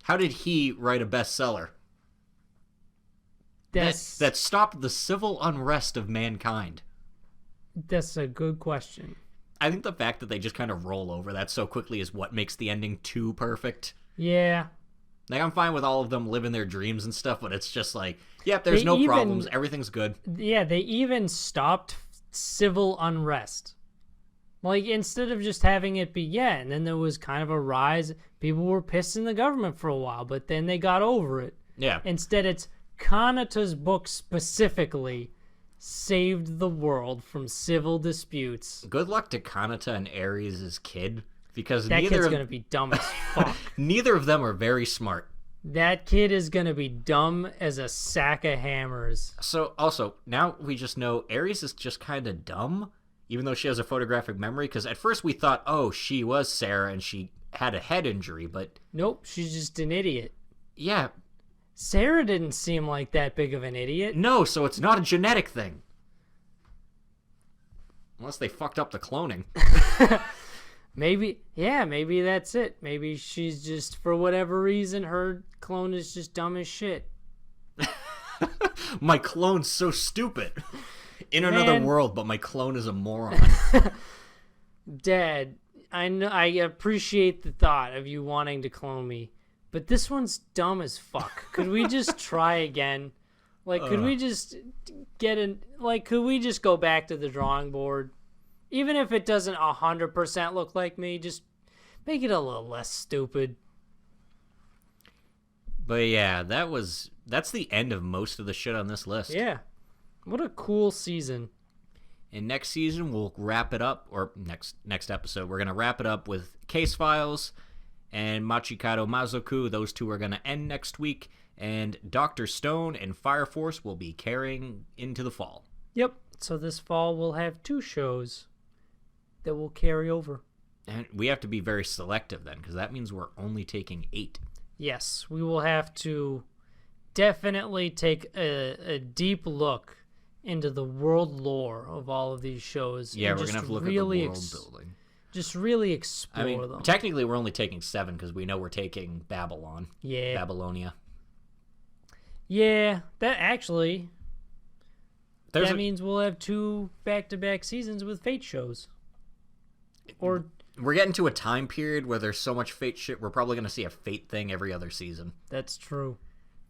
How did he write a bestseller that stopped the civil unrest of mankind? That's a good question. I think the fact that they just kind of roll over that so quickly is what makes the ending too perfect. Yeah. Like, I'm fine with all of them living their dreams and stuff, but it's just like, yep, there's no problems. Everything's good. Yeah, they even stopped civil unrest. Like, instead of just having it be, and then there was kind of a rise. People were pissed in the government for a while, but then they got over it. Yeah. Instead, it's Kanata's book specifically saved the world from civil disputes. Good luck to Kanata and Ares' kid, because that kid's going to be dumb as fuck. Neither of them are very smart. That kid is going to be dumb as a sack of hammers. So, also, now we just know Ares is just kind of dumb, even though she has a photographic memory, because at first we thought, oh, she was Sarah and she had a head injury, but... Nope, she's just an idiot. Yeah. Sarah didn't seem like that big of an idiot. No, so it's not a genetic thing. Unless they fucked up the cloning. Maybe that's it. Maybe she's just, for whatever reason, her clone is just dumb as shit. My clone's so stupid. In another world, but my clone is a moron. Dad, I appreciate the thought of you wanting to clone me, but this one's dumb as fuck. Could we just try again? Like, could we just could we just go back to the drawing board? Even if it doesn't 100% look like me, just make it a little less stupid. But yeah, that's the end of most of the shit on this list. Yeah. What a cool season. And next season, we'll wrap it up, or next episode, we're going to wrap it up with Case Files and Machikado Mazoku. Those two are going to end next week. And Dr. Stone and Fire Force will be carrying into the fall. Yep. So this fall, we'll have 2 shows that will carry over. And we have to be very selective then, because that means we're only taking 8. Yes, we will have to definitely take a deep look into the world lore of all of these shows. Yeah, we're going to have to look at the world building. Just really explore them. Technically, we're only taking 7 because we know we're taking Babylon. Yeah. Babylonia. Yeah, that actually... that means we'll have 2 back-to-back seasons with Fate shows. Or... we're getting to a time period where there's so much Fate shit, we're probably going to see a Fate thing every other season. That's true.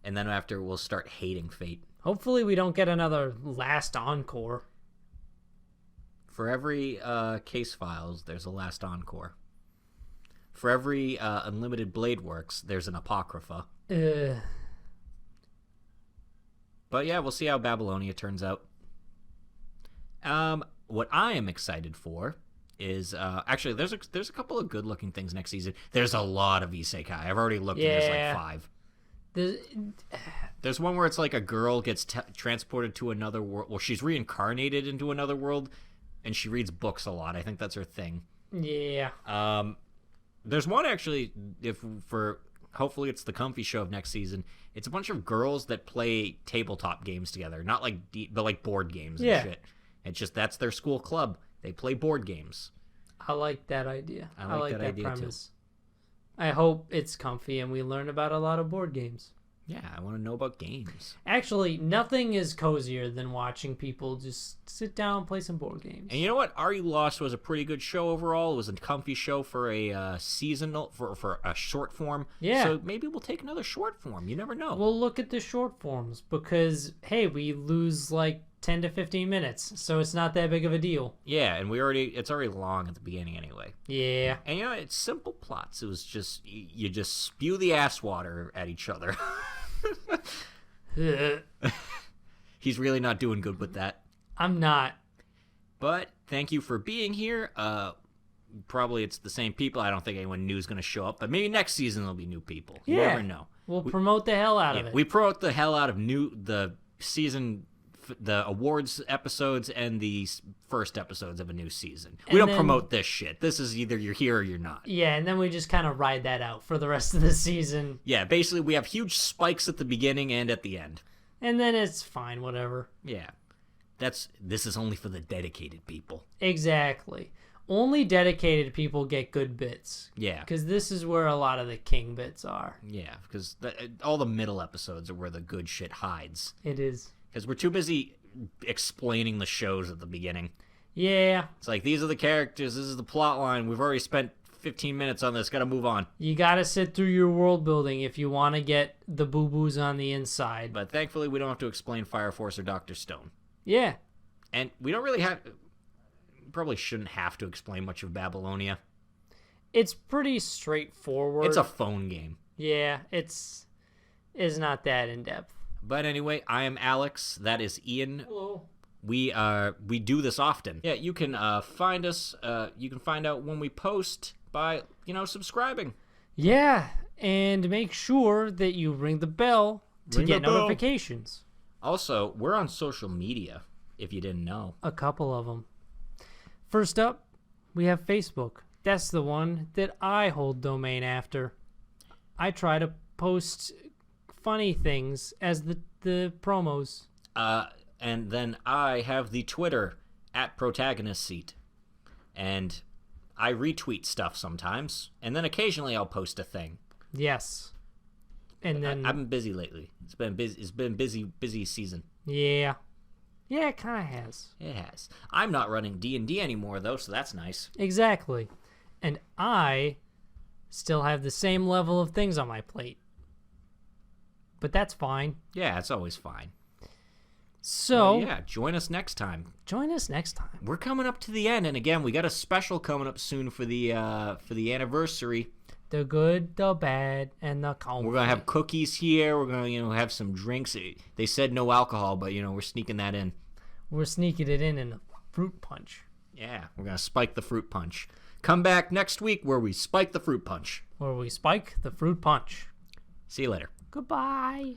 And then after, we'll start hating Fate. Hopefully we don't get another Last Encore. For every Case Files, there's a Last Encore. For every Unlimited Blade Works, there's an Apocrypha. But yeah, we'll see how Babylonia turns out. What I am excited for is actually there's a couple of good looking things next season. There's a lot of isekai. I've already looked and there's like 5. There's one where it's like a girl gets transported to another world. Well, she's reincarnated into another world, and she reads books a lot. I think that's her thing. Yeah. There's one actually. Hopefully it's the comfy show of next season. It's a bunch of girls that play tabletop games together, not like but like board games and shit. It's just that's their school club. They play board games. I like that idea. I like that idea premise. too. I hope it's comfy and we learn about a lot of board games. Yeah, I want to know about games. Actually, nothing is cozier than watching people just sit down and play some board games. And you know what? Are You Lost was a pretty good show overall. It was a comfy show for a seasonal, for a short form. Yeah. So maybe we'll take another short form. You never know. We'll look at the short forms because, hey, we lose like 10 to 15 minutes, so it's not that big of a deal. Yeah, and it's already long at the beginning anyway. Yeah. And you know, it's simple plots. It was just, you just spew the ass water at each other. He's really not doing good with that. I'm not. But thank you for being here. Probably it's the same people. I don't think anyone new is going to show up, but maybe next season there'll be new people. You never know. We'll promote the hell out of it. We promote the hell out of the season the awards episodes and the first episodes of a new season. And We don't then- promote this shit. This is either you're here or you're not. Yeah, and then we just kind of ride that out for the rest of the season. Yeah, basically we have huge spikes at the beginning and at the end. And then it's fine, whatever. Yeah. This is only for the dedicated people. Exactly. Only dedicated people get good bits. Yeah. Because this is where a lot of the king bits are. Yeah, because all the middle episodes are where the good shit hides. It is. Because we're too busy explaining the shows at the beginning. Yeah. It's like, these are the characters, this is the plot line, we've already spent 15 minutes on this, gotta move on. You gotta sit through your world building if you want to get the boo-boos on the inside. But thankfully, we don't have to explain Fire Force or Dr. Stone. Yeah. And we don't really probably shouldn't have to explain much of Babylonia. It's pretty straightforward. It's a phone game. Yeah, it's not that in-depth. But anyway, I am Alex. That is Ian. Hello. We do this often. Yeah, you can find us. You can find out when we post by subscribing. Yeah, and make sure that you ring the bell to Ring get the bell. notifications. Also, we're on social media. If you didn't know. A couple of them. First up, we have Facebook. That's the one that I hold domain after. I try to post funny things as the promos. And then I have the Twitter at Protagonist seat. And I retweet stuff sometimes. And then occasionally I'll post a thing. Yes. And then I've been busy lately. It's been busy season. yeah. Yeah, it kind of has. It has. I'm not running D&D anymore though, so that's nice. Exactly. And I still have the same level of things on my plate. But that's fine. Yeah, it's always fine. So, yeah, join us next time. join us next time. We're coming up to the end, and again, we got a special coming up soon for the anniversary. The good, the bad, and the comfy. We're gonna have cookies here. We're gonna have some drinks. They said no alcohol, but we're sneaking that in. We're sneaking it in a fruit punch. Yeah, we're gonna spike the fruit punch. Come back next week where we spike the fruit punch. Where we spike the fruit punch. See you later. Goodbye.